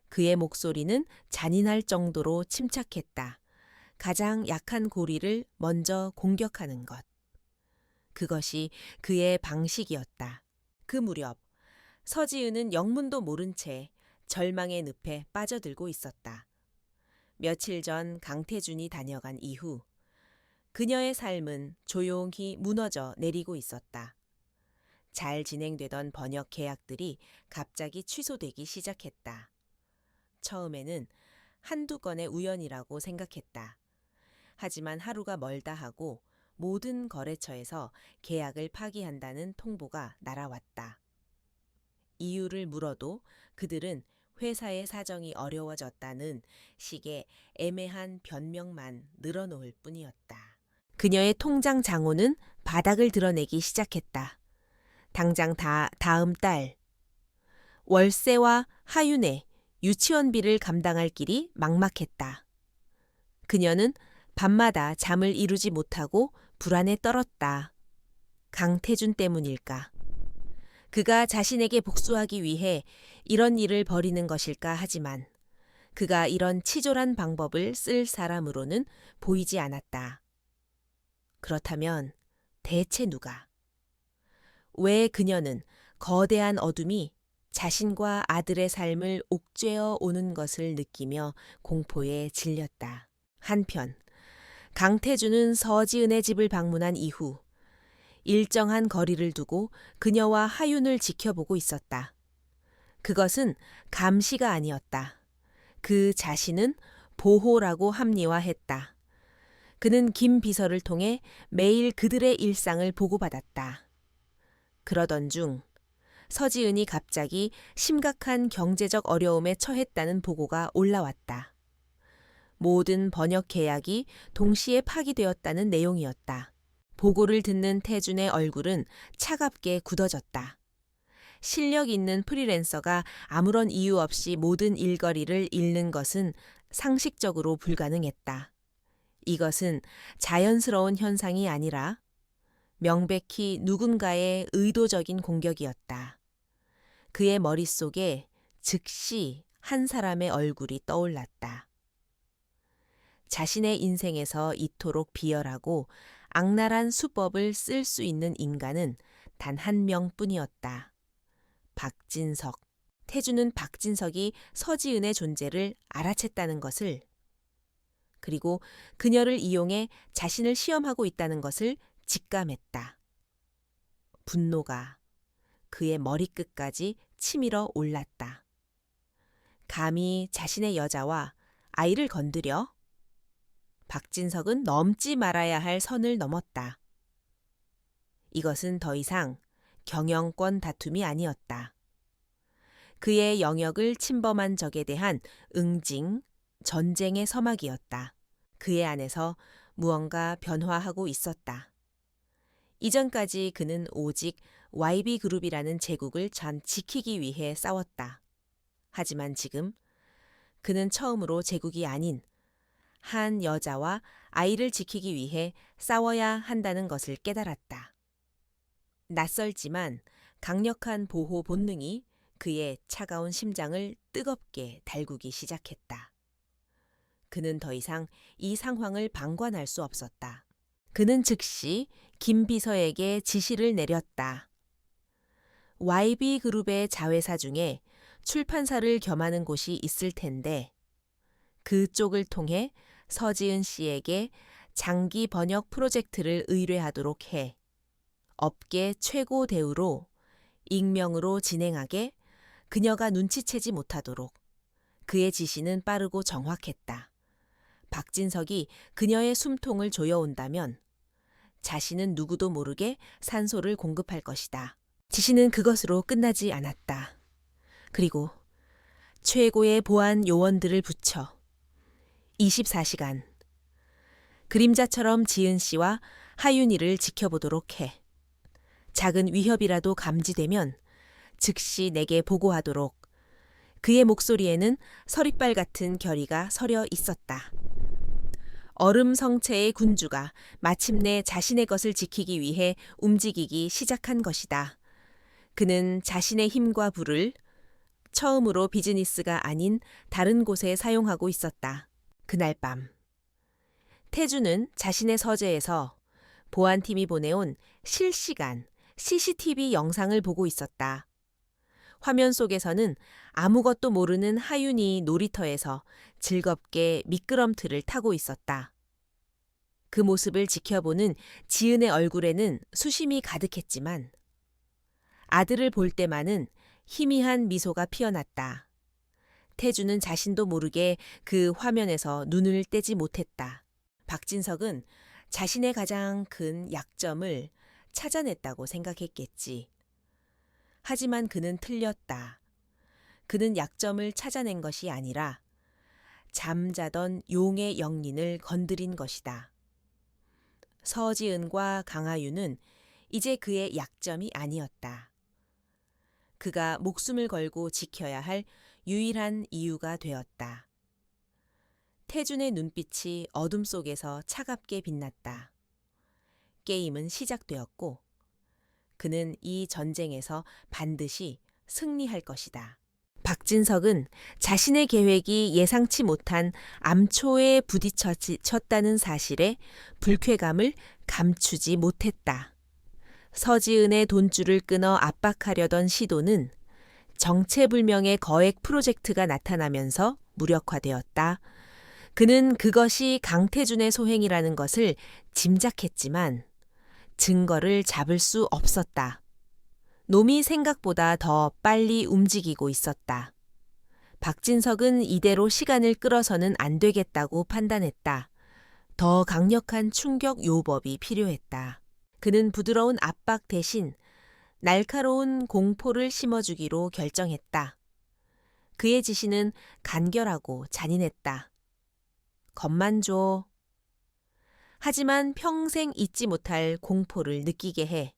그의 목소리는 잔인할 정도로 침착했다. 가장 약한 고리를 먼저 공격하는 것. 그것이 그의 방식이었다. 그 무렵 서지은은 영문도 모른 채 절망의 늪에 빠져들고 있었다. 며칠 전 강태준이 다녀간 이후 그녀의 삶은 조용히 무너져 내리고 있었다. 잘 진행되던 번역 계약들이 갑자기 취소되기 시작했다. 처음에는 한두 건의 우연이라고 생각했다. 하지만 하루가 멀다 하고 모든 거래처에서 계약을 파기한다는 통보가 날아왔다. 이유를 물어도 그들은 회사의 사정이 어려워졌다는 식의 애매한 변명만 늘어놓을 뿐이었다. 그녀의 통장 장호는 바닥을 드러내기 시작했다. 당장 다음 달 월세와 하윤회, 유치원비를 감당할 길이 막막했다. 그녀는 밤마다 잠을 이루지 못하고 불안에 떨었다. 강태준 때문일까? 그가 자신에게 복수하기 위해 이런 일을 벌이는 것일까 하지만 그가 이런 치졸한 방법을 쓸 사람으로는 보이지 않았다. 그렇다면 대체 누가? 왜 그녀는 거대한 어둠이 자신과 아들의 삶을 옥죄어 오는 것을 느끼며 공포에 질렸다. 한편 강태주는 서지은의 집을 방문한 이후 일정한 거리를 두고 그녀와 하윤을 지켜보고 있었다. 그것은 감시가 아니었다. 그 자신은 보호라고 합리화했다. 그는 김 비서를 통해 매일 그들의 일상을 보고받았다. 그러던 중 서지은이 갑자기 심각한 경제적 어려움에 처했다는 보고가 올라왔다. 모든 번역 계약이 동시에 파기되었다는 내용이었다. 보고를 듣는 태준의 얼굴은 차갑게 굳어졌다. 실력 있는 프리랜서가 아무런 이유 없이 모든 일거리를 잃는 것은 상식적으로 불가능했다. 이것은 자연스러운 현상이 아니라 명백히 누군가의 의도적인 공격이었다. 그의 머릿속에 즉시 한 사람의 얼굴이 떠올랐다. 자신의 인생에서 이토록 비열하고 악랄한 수법을 쓸 수 있는 인간은 단 한 명뿐이었다. 박진석. 태주는 박진석이 서지은의 존재를 알아챘다는 것을, 그리고 그녀를 이용해 자신을 시험하고 있다는 것을 직감했다. 분노가 그의 머리끝까지 치밀어 올랐다. 감히 자신의 여자와 아이를 건드려? 박진석은 넘지 말아야 할 선을 넘었다. 이것은 더 이상 경영권 다툼이 아니었다. 그의 영역을 침범한 적에 대한 응징, 전쟁의 서막이었다. 그의 안에서 무언가 변화하고 있었다. 이전까지 그는 오직 YB그룹이라는 제국을 잘 지키기 위해 싸웠다. 하지만 지금 그는 처음으로 제국이 아닌 한 여자와 아이를 지키기 위해 싸워야 한다는 것을 깨달았다. 낯설지만 강력한 보호 본능이 그의 차가운 심장을 뜨겁게 달구기 시작했다. 그는 더 이상 이 상황을 방관할 수 없었다. 그는 즉시 김 비서에게 지시를 내렸다. YB그룹의 자회사 중에 출판사를 겸하는 곳이 있을 텐데 그쪽을 통해 서지은 씨에게 장기 번역 프로젝트를 의뢰하도록 해. 업계 최고 대우로 익명으로 진행하게 그녀가 눈치채지 못하도록. 그의 지시는 빠르고 정확했다. 박진석이 그녀의 숨통을 조여온다면 자신은 누구도 모르게 산소를 공급할 것이다. 지시는 그것으로 끝나지 않았다. 그리고 최고의 보안 요원들을 붙여 24시간 그림자처럼 지은 씨와 하윤이를 지켜보도록 해. 작은 위협이라도 감지되면 즉시 내게 보고하도록. 그의 목소리에는 서리빨 같은 결의가 서려 있었다. 얼음 성체의 군주가 마침내 자신의 것을 지키기 위해 움직이기 시작한 것이다. 그는 자신의 힘과 부를 처음으로 비즈니스가 아닌 다른 곳에 사용하고 있었다. 그날 밤 태주는 자신의 서재에서 보안팀이 보내온 실시간 CCTV 영상을 보고 있었다. 화면 속에서는 아무것도 모르는 하윤이 놀이터에서 즐겁게 미끄럼틀을 타고 있었다. 그 모습을 지켜보는 지은의 얼굴에는 수심이 가득했지만 아들을 볼 때만은 희미한 미소가 피어났다. 태주는 자신도 모르게 그 화면에서 눈을 떼지 못했다. 박진석은 자신의 가장 큰 약점을 찾아냈다고 생각했겠지. 하지만 그는 틀렸다. 그는 약점을 찾아낸 것이 아니라 잠자던 용의 영린을 건드린 것이다. 서지은과 강하윤은 이제 그의 약점이 아니었다. 그가 목숨을 걸고 지켜야 할 유일한 이유가 되었다. 태준의 눈빛이 어둠 속에서 차갑게 빛났다. 게임은 시작되었고 그는 이 전쟁에서 반드시 승리할 것이다. 박진석은 자신의 계획이 예상치 못한 암초에 부딪혔다는 사실에 불쾌감을 감추지 못했다. 서지은의 돈줄을 끊어 압박하려던 시도는 정체불명의 거액 프로젝트가 나타나면서 무력화되었다. 그는 그것이 강태준의 소행이라는 것을 짐작했지만 증거를 잡을 수 없었다. 놈이 생각보다 더 빨리 움직이고 있었다. 박진석은 이대로 시간을 끌어서는 안 되겠다고 판단했다. 더 강력한 충격 요법이 필요했다. 그는 부드러운 압박 대신 날카로운 공포를 심어주기로 결정했다. 그의 지시는 간결하고 잔인했다. 겁만 줘. 하지만 평생 잊지 못할 공포를 느끼게 해.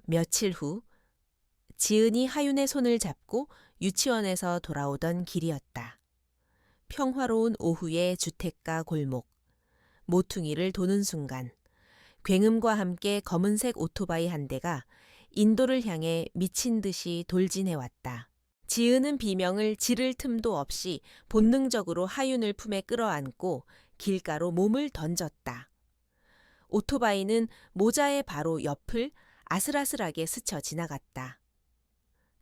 며칠 후 지은이 하윤의 손을 잡고 유치원에서 돌아오던 길이었다. 평화로운 오후의 주택가 골목. 모퉁이를 도는 순간 굉음과 함께 검은색 오토바이 한 대가 인도를 향해 미친 듯이 돌진해왔다. 지은은 비명을 지를 틈도 없이 본능적으로 하윤을 품에 끌어안고 길가로 몸을 던졌다. 오토바이는 모자의 바로 옆을 아슬아슬하게 스쳐 지나갔다.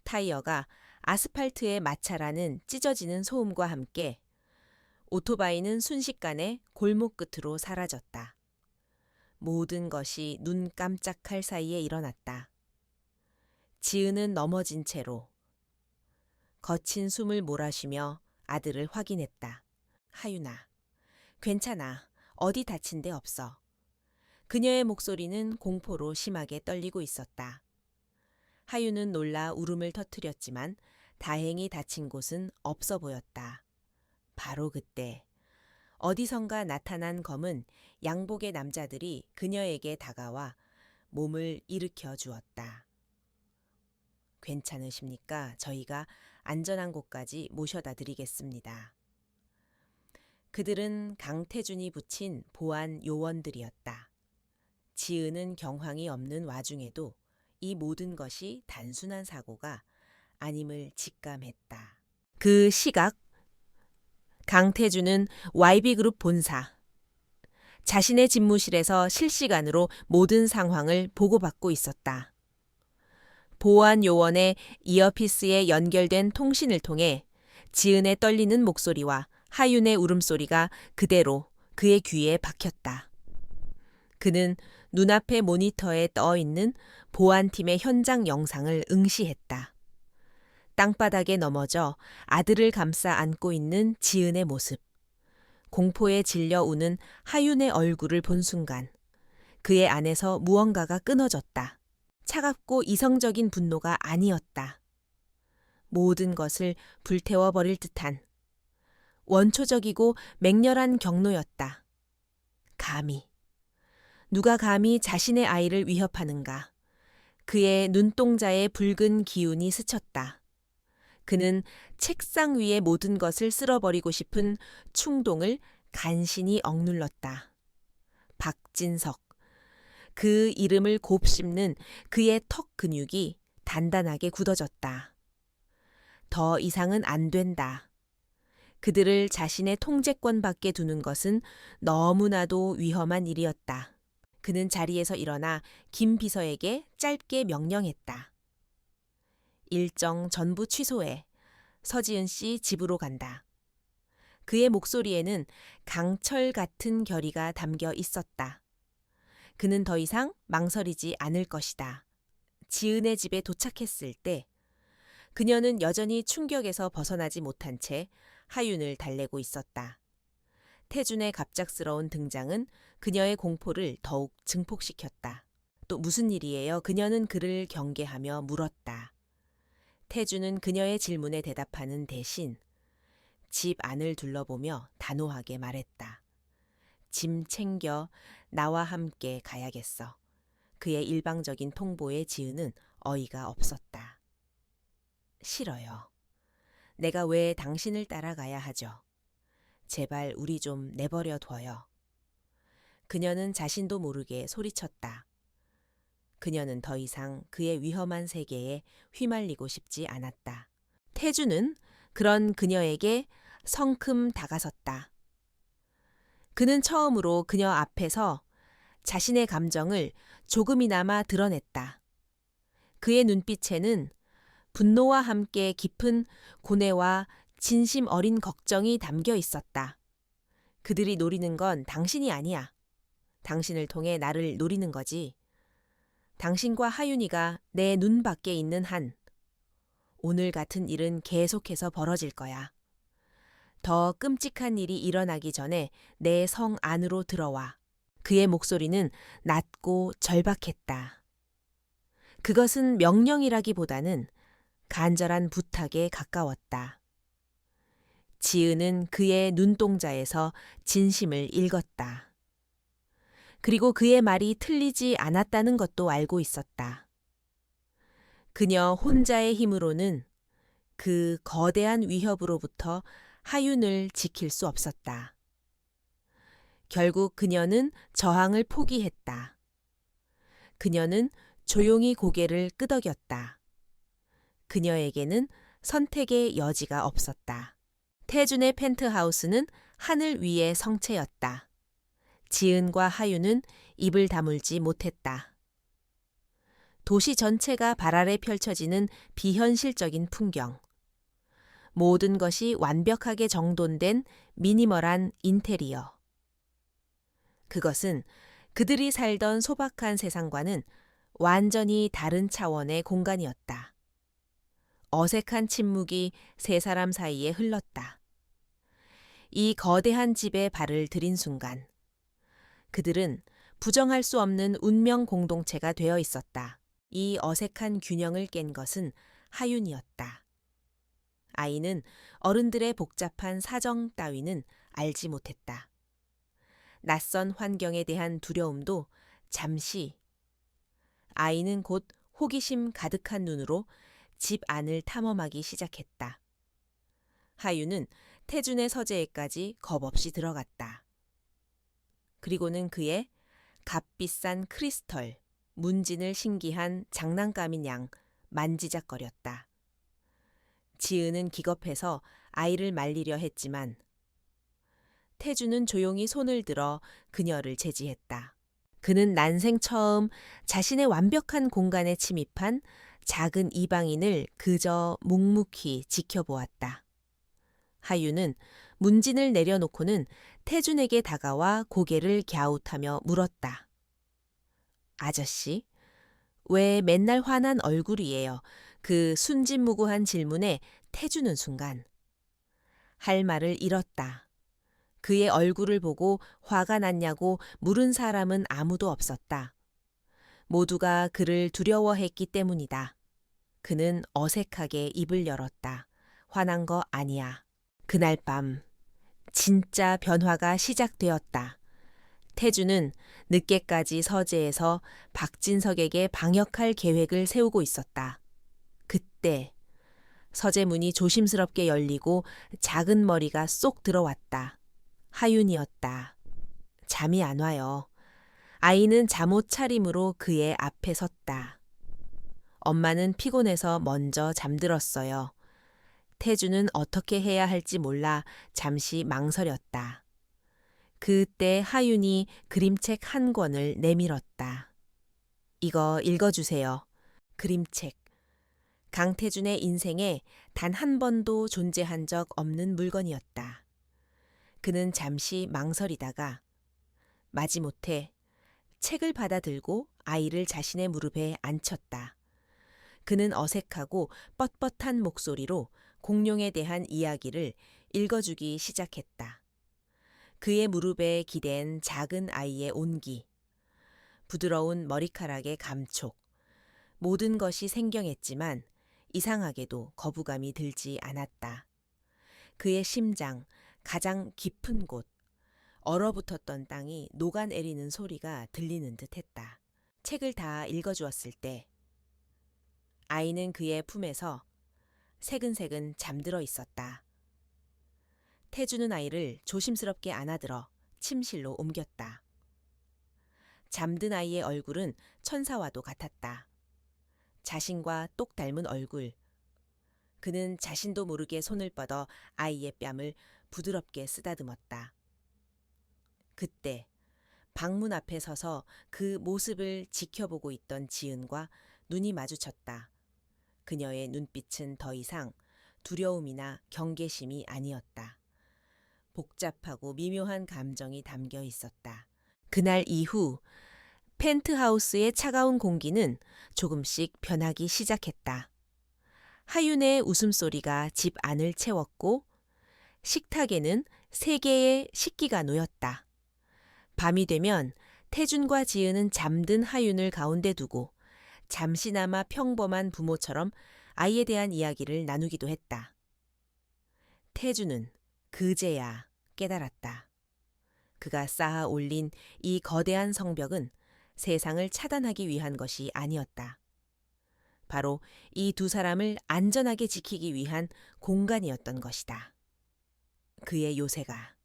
타이어가 아스팔트에 마찰하는 찢어지는 소음과 함께 오토바이는 순식간에 골목 끝으로 사라졌다. 모든 것이 눈 깜짝할 사이에 일어났다. 지은은 넘어진 채로 거친 숨을 몰아쉬며 아들을 확인했다. 하윤아, 괜찮아. 어디 다친 데 없어. 그녀의 목소리는 공포로 심하게 떨리고 있었다. 하윤은 놀라 울음을 터뜨렸지만 다행히 다친 곳은 없어 보였다. 바로 그때 어디선가 나타난 검은 양복의 남자들이 그녀에게 다가와 몸을 일으켜 주었다. 괜찮으십니까? 저희가 안전한 곳까지 모셔다 드리겠습니다. 그들은 강태준이 붙인 보안 요원들이었다. 지은은 경황이 없는 와중에도 이 모든 것이 단순한 사고가 아님을 직감했다. 그 시각 강태준은 YB그룹 본사. 자신의 집무실에서 실시간으로 모든 상황을 보고받고 있었다. 보안 요원의 이어피스에 연결된 통신을 통해 지은의 떨리는 목소리와 하윤의 울음소리가 그대로 그의 귀에 박혔다. 그는 눈앞의 모니터에 떠 있는 보안팀의 현장 영상을 응시했다. 땅바닥에 넘어져 아들을 감싸 안고 있는 지은의 모습. 공포에 질려 우는 하윤의 얼굴을 본 순간 그의 안에서 무언가가 끊어졌다. 차갑고 이성적인 분노가 아니었다. 모든 것을 불태워버릴 듯한 원초적이고 맹렬한 경노였다. 누가 감히 자신의 아이를 위협하는가. 그의 눈동자에 붉은 기운이 스쳤다. 그는 책상 위의 모든 것을 쓸어버리고 싶은 충동을 간신히 억눌렀다. 박진석. 그 이름을 곱씹는 그의 턱 근육이 단단하게 굳어졌다. 더 이상은 안 된다. 그들을 자신의 통제권 밖에 두는 것은 너무나도 위험한 일이었다. 그는 자리에서 일어나 김 비서에게 짧게 명령했다. 일정 전부 취소해. 서지은 씨 집으로 간다. 그의 목소리에는 강철 같은 결의가 담겨 있었다. 그는 더 이상 망설이지 않을 것이다. 지은의 집에 도착했을 때 그녀는 여전히 충격에서 벗어나지 못한 채 하윤을 달래고 있었다. 태준의 갑작스러운 등장은 그녀의 공포를 더욱 증폭시켰다. 또 무슨 일이에요? 그녀는 그를 경계하며 물었다. 태준은 그녀의 질문에 대답하는 대신 집 안을 둘러보며 단호하게 말했다. 짐 챙겨 나와 함께 가야겠어. 그의 일방적인 통보에 지은은 어이가 없었다. 싫어요. 내가 왜 당신을 따라가야 하죠? 제발 우리 좀 내버려 둬요. 그녀는 자신도 모르게 소리쳤다. 그녀는 더 이상 그의 위험한 세계에 휘말리고 싶지 않았다. 태주는 그런 그녀에게 성큼 다가섰다. 그는 처음으로 그녀 앞에서 자신의 감정을 조금이나마 드러냈다. 그의 눈빛에는 분노와 함께 깊은 고뇌와 진심 어린 걱정이 담겨 있었다. 그들이 노리는 건 당신이 아니야. 당신을 통해 나를 노리는 거지. 당신과 하윤이가 내 눈 밖에 있는 한 오늘 같은 일은 계속해서 벌어질 거야. 더 끔찍한 일이 일어나기 전에 내 성 안으로 들어와. 그의 목소리는 낮고 절박했다. 그것은 명령이라기보다는 간절한 부탁에 가까웠다. 지은은 그의 눈동자에서 진심을 읽었다. 그리고 그의 말이 틀리지 않았다는 것도 알고 있었다. 그녀 혼자의 힘으로는 그 거대한 위협으로부터 하윤을 지킬 수 없었다. 결국 그녀는 저항을 포기했다. 그녀는 조용히 고개를 끄덕였다. 그녀에게는 선택의 여지가 없었다. 태준의 펜트하우스는 하늘 위의 성체였다. 지은과 하윤은 입을 다물지 못했다. 도시 전체가 발 아래 펼쳐지는 비현실적인 풍경. 모든 것이 완벽하게 정돈된 미니멀한 인테리어. 그것은 그들이 살던 소박한 세상과는 완전히 다른 차원의 공간이었다. 어색한 침묵이 세 사람 사이에 흘렀다. 이 거대한 집에 발을 들인 순간, 그들은 부정할 수 없는 운명 공동체가 되어 있었다. 이 어색한 균형을 깬 것은 하윤이었다. 아이는 어른들의 복잡한 사정 따위는 알지 못했다. 낯선 환경에 대한 두려움도 잠시. 아이는 곧 호기심 가득한 눈으로 집 안을 탐험하기 시작했다. 하윤은 태준의 서재에까지 겁없이 들어갔다. 그리고는 그의 값비싼 크리스털, 문진을 신기한 장난감인 양 만지작거렸다. 지은은 기겁해서 아이를 말리려 했지만 태준은 조용히 손을 들어 그녀를 제지했다. 그는 난생 처음 자신의 완벽한 공간에 침입한 작은 이방인을 그저 묵묵히 지켜보았다. 하윤은 문진을 내려놓고는 태준에게 다가와 고개를 갸웃하며 물었다. 아저씨, 왜 맨날 화난 얼굴이에요? 그 순진무구한 질문에 태준은 순간 할 말을 잃었다. 그의 얼굴을 보고 화가 났냐고 물은 사람은 아무도 없었다. 모두가 그를 두려워했기 때문이다. 그는 어색하게 입을 열었다. 화난 거 아니야. 그날 밤 진짜 변화가 시작되었다. 태주는 늦게까지 서재에서 박진석에게 방역할 계획을 세우고 있었다. 그때 서재 문이 조심스럽게 열리고 작은 머리가 쏙 들어왔다. 하윤이었다. 잠이 안 와요. 아이는 잠옷 차림으로 그의 앞에 섰다. 엄마는 피곤해서 먼저 잠들었어요. 태주는 어떻게 해야 할지 몰라 잠시 망설였다. 그때 하윤이 그림책 한 권을 내밀었다. 이거 읽어주세요. 그림책. 강태준의 인생에 단 한 번도 존재한 적 없는 물건이었다. 그는 잠시 망설이다가 마지못해 책을 받아들고 아이를 자신의 무릎에 앉혔다. 그는 어색하고 뻣뻣한 목소리로 공룡에 대한 이야기를 읽어주기 시작했다. 그의 무릎에 기댄 작은 아이의 온기, 부드러운 머리카락의 감촉, 모든 것이 생경했지만 이상하게도 거부감이 들지 않았다. 그의 심장, 가장 깊은 곳, 얼어붙었던 땅이 녹아내리는 소리가 들리는 듯했다. 책을 다 읽어주었을 때 아이는 그의 품에서 새근새근 잠들어 있었다. 태주는 아이를 조심스럽게 안아들어 침실로 옮겼다. 잠든 아이의 얼굴은 천사와도 같았다. 자신과 똑 닮은 얼굴. 그는 자신도 모르게 손을 뻗어 아이의 뺨을 부드럽게 쓰다듬었다. 그때 방문 앞에 서서 그 모습을 지켜보고 있던 지은과 눈이 마주쳤다. 그녀의 눈빛은 더 이상 두려움이나 경계심이 아니었다. 복잡하고 미묘한 감정이 담겨 있었다. 그날 이후 펜트하우스의 차가운 공기는 조금씩 변하기 시작했다. 하윤의 웃음소리가 집 안을 채웠고 식탁에는 3개의 식기가 놓였다. 밤이 되면 태준과 지은은 잠든 하윤을 가운데 두고 잠시나마 평범한 부모처럼 아이에 대한 이야기를 나누기도 했다. 태준은 그제야 깨달았다. 그가 쌓아 올린 이 거대한 성벽은 세상을 차단하기 위한 것이 아니었다. 바로 이 2사람을 안전하게 지키기 위한 공간이었던 것이다. 그의 요새가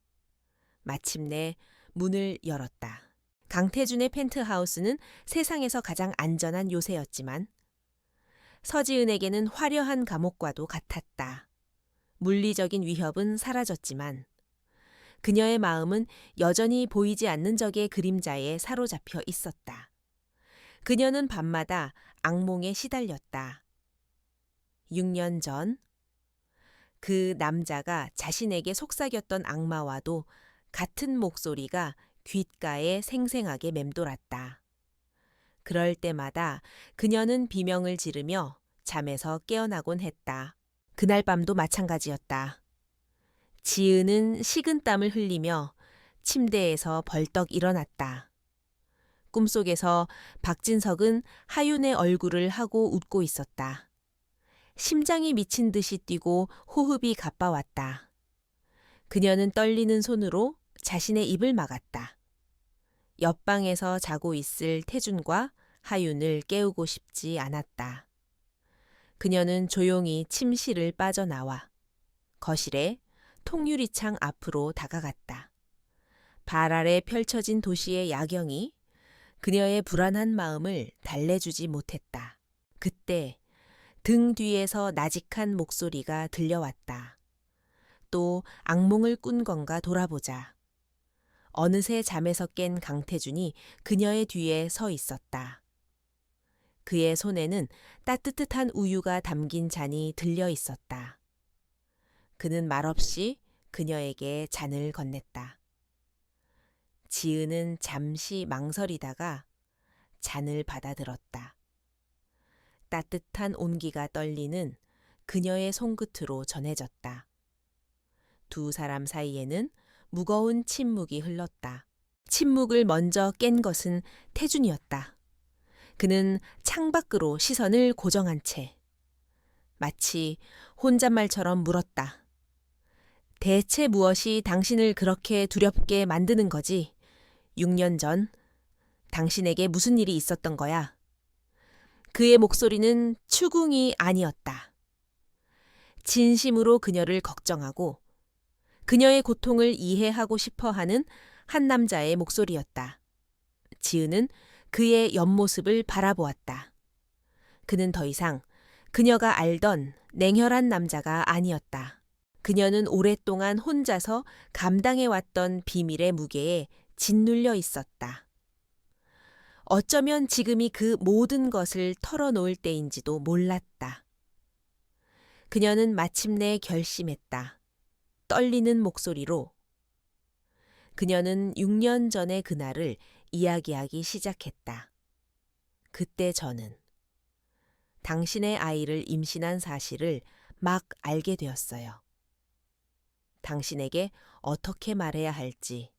마침내 문을 열었다. 강태준의 펜트하우스는 세상에서 가장 안전한 요새였지만 서지은에게는 화려한 감옥과도 같았다. 물리적인 위협은 사라졌지만 그녀의 마음은 여전히 보이지 않는 적의 그림자에 사로잡혀 있었다. 그녀는 밤마다 악몽에 시달렸다. 6년 전 그 남자가 자신에게 속삭였던 악마와도 같은 목소리가 귓가에 생생하게 맴돌았다. 그럴 때마다 그녀는 비명을 지르며 잠에서 깨어나곤 했다. 그날 밤도 마찬가지였다. 지은은 식은땀을 흘리며 침대에서 벌떡 일어났다. 꿈속에서 박진석은 하윤의 얼굴을 하고 웃고 있었다. 심장이 미친 듯이 뛰고 호흡이 가빠왔다. 그녀는 떨리는 손으로 자신의 입을 막았다. 옆방에서 자고 있을 태준과 하윤을 깨우고 싶지 않았다. 그녀는 조용히 침실을 빠져나와 거실에 통유리창 앞으로 다가갔다. 발 아래 펼쳐진 도시의 야경이 그녀의 불안한 마음을 달래주지 못했다. 그때 등 뒤에서 나직한 목소리가 들려왔다. 또 악몽을 꾼 건가 돌아보자. 어느새 잠에서 깬 강태준이 그녀의 뒤에 서 있었다. 그의 손에는 따뜻한 우유가 담긴 잔이 들려 있었다. 그는 말없이 그녀에게 잔을 건넸다. 지은은 잠시 망설이다가 잔을 받아들었다. 따뜻한 온기가 떨리는 그녀의 손끝으로 전해졌다. 2사람 사이에는 무거운 침묵이 흘렀다. 침묵을 먼저 깬 것은 태준이었다. 그는 창밖으로 시선을 고정한 채 마치 혼잣말처럼 물었다. 대체 무엇이 당신을 그렇게 두렵게 만드는 거지? 6년 전 당신에게 무슨 일이 있었던 거야? 그의 목소리는 추궁이 아니었다. 진심으로 그녀를 걱정하고 그녀의 고통을 이해하고 싶어 하는 한 남자의 목소리였다. 지은은 그의 옆모습을 바라보았다. 그는 더 이상 그녀가 알던 냉혈한 남자가 아니었다. 그녀는 오랫동안 혼자서 감당해왔던 비밀의 무게에 짓눌려 있었다. 어쩌면 지금이 그 모든 것을 털어놓을 때인지도 몰랐다. 그녀는 마침내 결심했다. 떨리는 목소리로. 그녀는 6년 전의 그날을 이야기하기 시작했다. 그때 저는 당신의 아이를 임신한 사실을 막 알게 되었어요. 당신에게 어떻게 말해야 할지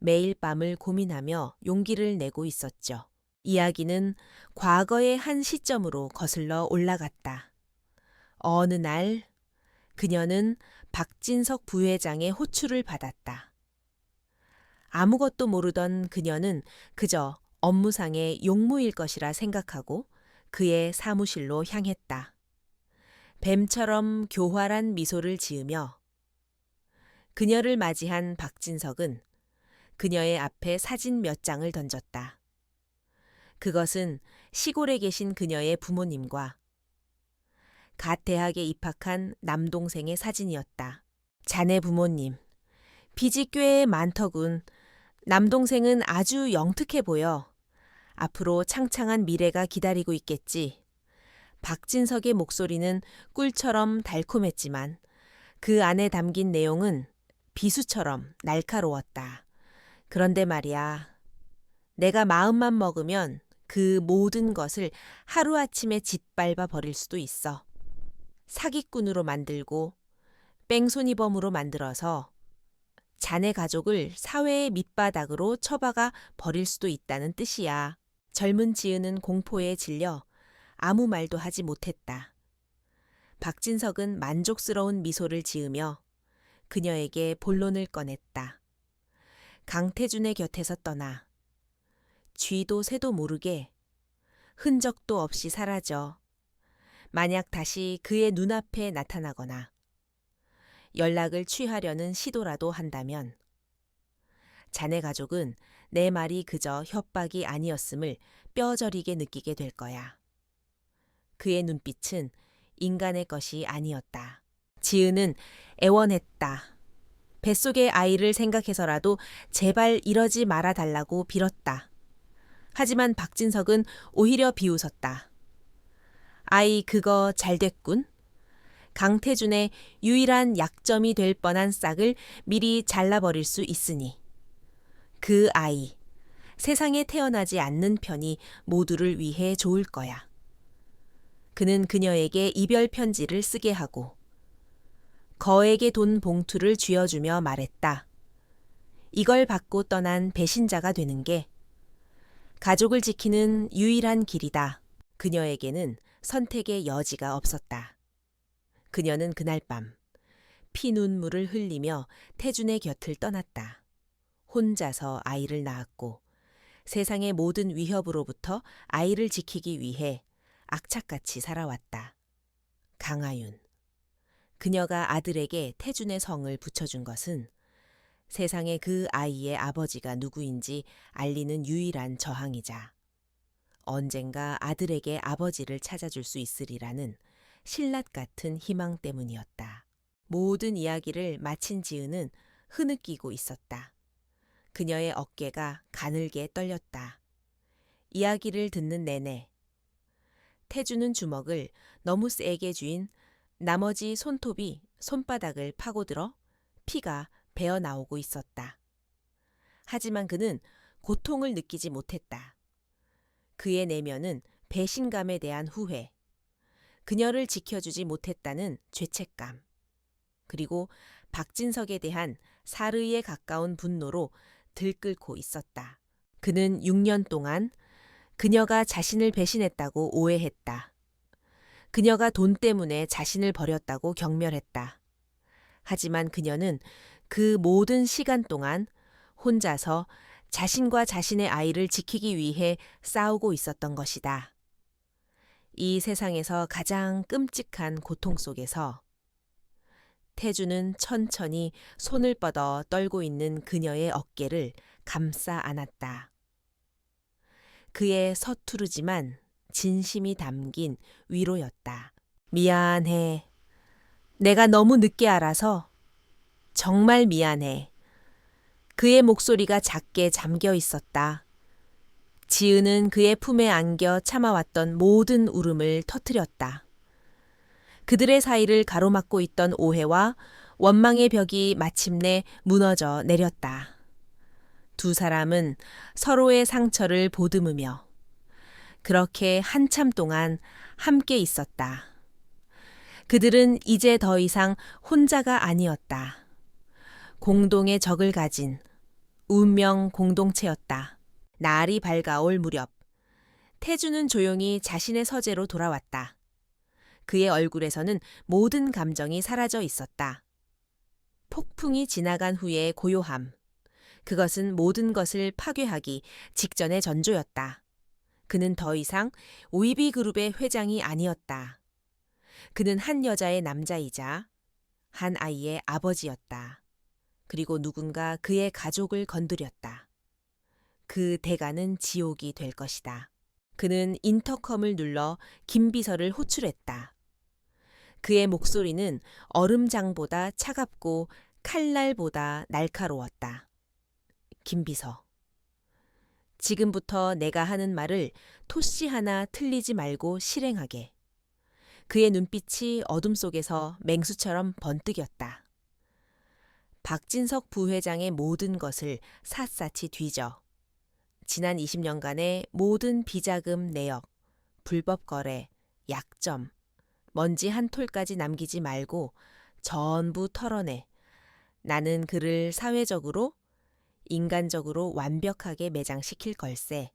매일 밤을 고민하며 용기를 내고 있었죠. 이야기는 과거의 한 시점으로 거슬러 올라갔다. 어느 날 그녀는 박진석 부회장의 호출을 받았다. 아무것도 모르던 그녀는 그저 업무상의 용무일 것이라 생각하고 그의 사무실로 향했다. 뱀처럼 교활한 미소를 지으며 그녀를 맞이한 박진석은 그녀의 앞에 사진 몇 장을 던졌다. 그것은 시골에 계신 그녀의 부모님과 갓 대학에 입학한 남동생의 사진이었다. 자네 부모님, 빚이 꽤 많더군. 남동생은 아주 영특해 보여. 앞으로 창창한 미래가 기다리고 있겠지. 박진석의 목소리는 꿀처럼 달콤했지만 그 안에 담긴 내용은 비수처럼 날카로웠다. 그런데 말이야, 내가 마음만 먹으면 그 모든 것을 하루아침에 짓밟아 버릴 수도 있어. 사기꾼으로 만들고 뺑소니범으로 만들어서 자네 가족을 사회의 밑바닥으로 처박아 버릴 수도 있다는 뜻이야. 젊은 지은은 공포에 질려 아무 말도 하지 못했다. 박진석은 만족스러운 미소를 지으며 그녀에게 본론을 꺼냈다. 강태준의 곁에서 떠나 쥐도 새도 모르게 흔적도 없이 사라져 만약 다시 그의 눈앞에 나타나거나 연락을 취하려는 시도라도 한다면 자네 가족은 내 말이 그저 협박이 아니었음을 뼈저리게 느끼게 될 거야. 그의 눈빛은 인간의 것이 아니었다. 지은은 애원했다. 뱃속의 아이를 생각해서라도 제발 이러지 말아달라고 빌었다. 하지만 박진석은 오히려 비웃었다. 아이 그거 잘 됐군. 강태준의 유일한 약점이 될 뻔한 싹을 미리 잘라버릴 수 있으니. 그 아이, 세상에 태어나지 않는 편이 모두를 위해 좋을 거야. 그는 그녀에게 이별 편지를 쓰게 하고 거액의 돈 봉투를 쥐어주며 말했다. 이걸 받고 떠난 배신자가 되는 게 가족을 지키는 유일한 길이다. 그녀에게는 선택의 여지가 없었다. 그녀는 그날 밤 피눈물을 흘리며 태준의 곁을 떠났다. 혼자서 아이를 낳았고 세상의 모든 위협으로부터 아이를 지키기 위해 악착같이 살아왔다. 강하윤. 그녀가 아들에게 태준의 성을 붙여준 것은 세상에 그 아이의 아버지가 누구인지 알리는 유일한 저항이자 언젠가 아들에게 아버지를 찾아줄 수 있으리라는 신랏 같은 희망 때문이었다. 모든 이야기를 마친 지은은 흐느끼고 있었다. 그녀의 어깨가 가늘게 떨렸다. 이야기를 듣는 내내 태준은 주먹을 너무 세게 쥐인 나머지 손톱이 손바닥을 파고들어 피가 배어 나오고 있었다. 하지만 그는 고통을 느끼지 못했다. 그의 내면은 배신감에 대한 후회, 그녀를 지켜주지 못했다는 죄책감, 그리고 박진석에 대한 사르이에 가까운 분노로 들끓고 있었다. 그는 6년 동안 그녀가 자신을 배신했다고 오해했다. 그녀가 돈 때문에 자신을 버렸다고 경멸했다. 하지만 그녀는 그 모든 시간 동안 혼자서 자신과 자신의 아이를 지키기 위해 싸우고 있었던 것이다. 이 세상에서 가장 끔찍한 고통 속에서 태주는 천천히 손을 뻗어 떨고 있는 그녀의 어깨를 감싸 안았다. 그의 서투르지만 진심이 담긴 위로였다. 미안해. 내가 너무 늦게 알아서 정말 미안해. 그의 목소리가 작게 잠겨 있었다. 지은은 그의 품에 안겨 참아왔던 모든 울음을 터뜨렸다. 그들의 사이를 가로막고 있던 오해와 원망의 벽이 마침내 무너져 내렸다. 두 사람은 서로의 상처를 보듬으며 그렇게 한참 동안 함께 있었다. 그들은 이제 더 이상 혼자가 아니었다. 공동의 적을 가진 운명 공동체였다. 날이 밝아올 무렵 태주는 조용히 자신의 서재로 돌아왔다. 그의 얼굴에서는 모든 감정이 사라져 있었다. 폭풍이 지나간 후의 고요함. 그것은 모든 것을 파괴하기 직전의 전조였다. 그는 더 이상 오이비 그룹의 회장이 아니었다. 그는 한 여자의 남자이자 한 아이의 아버지였다. 그리고 누군가 그의 가족을 건드렸다. 그 대가는 지옥이 될 것이다. 그는 인터컴을 눌러 김비서를 호출했다. 그의 목소리는 얼음장보다 차갑고 칼날보다 날카로웠다. 김비서. 지금부터 내가 하는 말을 토씨 하나 틀리지 말고 실행하게. 그의 눈빛이 어둠 속에서 맹수처럼 번뜩였다. 박진석 부회장의 모든 것을 샅샅이 뒤져 지난 20년간의 모든 비자금 내역, 불법 거래, 약점, 먼지 한 톨까지 남기지 말고 전부 털어내. 나는 그를 사회적으로, 인간적으로 완벽하게 매장시킬 걸세.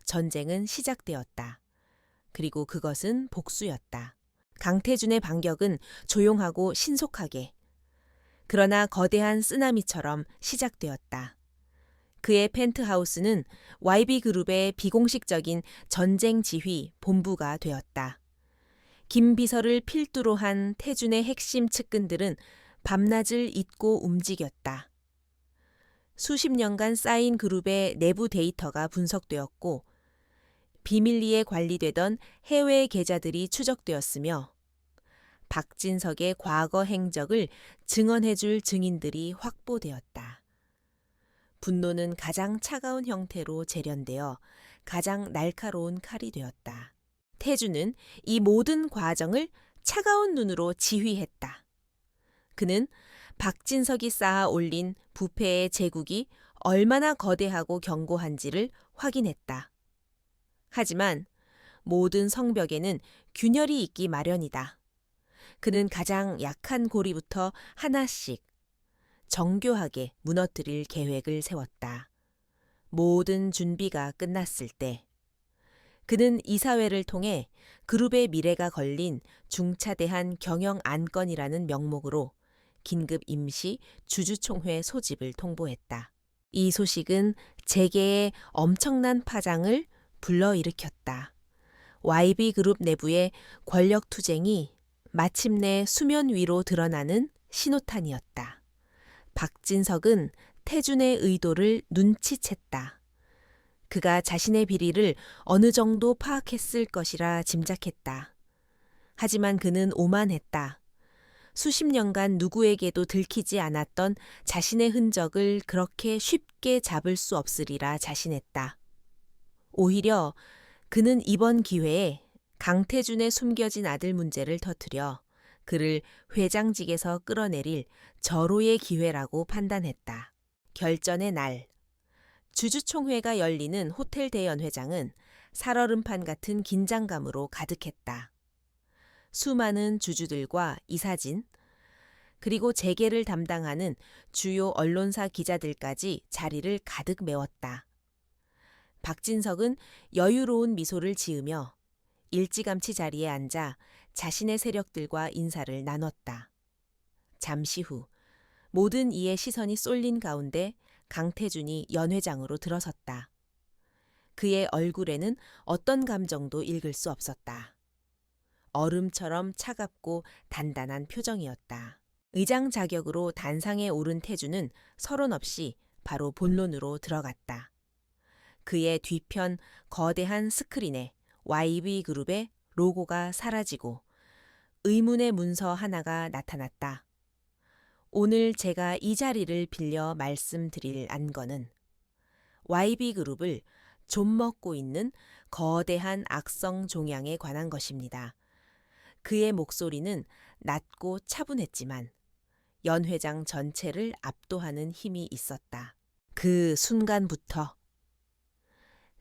전쟁은 시작되었다. 그리고 그것은 복수였다. 강태준의 반격은 조용하고 신속하게, 그러나 거대한 쓰나미처럼 시작되었다. 그의 펜트하우스는 YB그룹의 비공식적인 전쟁 지휘 본부가 되었다. 김 비서를 필두로 한 태준의 핵심 측근들은 밤낮을 잇고 움직였다. 수십 년간 쌓인 그룹의 내부 데이터가 분석되었고 비밀리에 관리되던 해외 계좌들이 추적되었으며 박진석의 과거 행적을 증언해줄 증인들이 확보되었다. 분노는 가장 차가운 형태로 재련되어 가장 날카로운 칼이 되었다. 태준은 이 모든 과정을 차가운 눈으로 지휘했다. 그는 박진석이 쌓아 올린 부패의 제국이 얼마나 거대하고 견고한지를 확인했다. 하지만 모든 성벽에는 균열이 있기 마련이다. 그는 가장 약한 고리부터 하나씩 정교하게 무너뜨릴 계획을 세웠다. 모든 준비가 끝났을 때 그는 이사회를 통해 그룹의 미래가 걸린 중차대한 경영 안건이라는 명목으로 긴급 임시 주주총회 소집을 통보했다. 이 소식은 재계의 엄청난 파장을 불러일으켰다. YB그룹 내부의 권력 투쟁이 마침내 수면 위로 드러나는 신호탄이었다. 박진석은 태준의 의도를 눈치챘다. 그가 자신의 비리를 어느 정도 파악했을 것이라 짐작했다. 하지만 그는 오만했다. 수십 년간 누구에게도 들키지 않았던 자신의 흔적을 그렇게 쉽게 잡을 수 없으리라 자신했다. 오히려 그는 이번 기회에 강태준의 숨겨진 아들 문제를 터뜨려 그를 회장직에서 끌어내릴 절호의 기회라고 판단했다. 결전의 날, 주주총회가 열리는 호텔 대연회장은 살얼음판 같은 긴장감으로 가득했다. 수많은 주주들과 이사진, 그리고 재계를 담당하는 주요 언론사 기자들까지 자리를 가득 메웠다. 박진석은 여유로운 미소를 지으며 일찌감치 자리에 앉아 자신의 세력들과 인사를 나눴다. 잠시 후 모든 이의 시선이 쏠린 가운데 강태준이 연회장으로 들어섰다. 그의 얼굴에는 어떤 감정도 읽을 수 없었다. 얼음처럼 차갑고 단단한 표정이었다. 의장 자격으로 단상에 오른 태준은 서론 없이 바로 본론으로 들어갔다. 그의 뒤편 거대한 스크린에 YB그룹의 로고가 사라지고 의문의 문서 하나가 나타났다. 오늘 제가 이 자리를 빌려 말씀드릴 안건은 YB그룹을 좀먹고 있는 거대한 악성 종양에 관한 것입니다. 그의 목소리는 낮고 차분했지만 연 회장 전체를 압도하는 힘이 있었다. 그 순간부터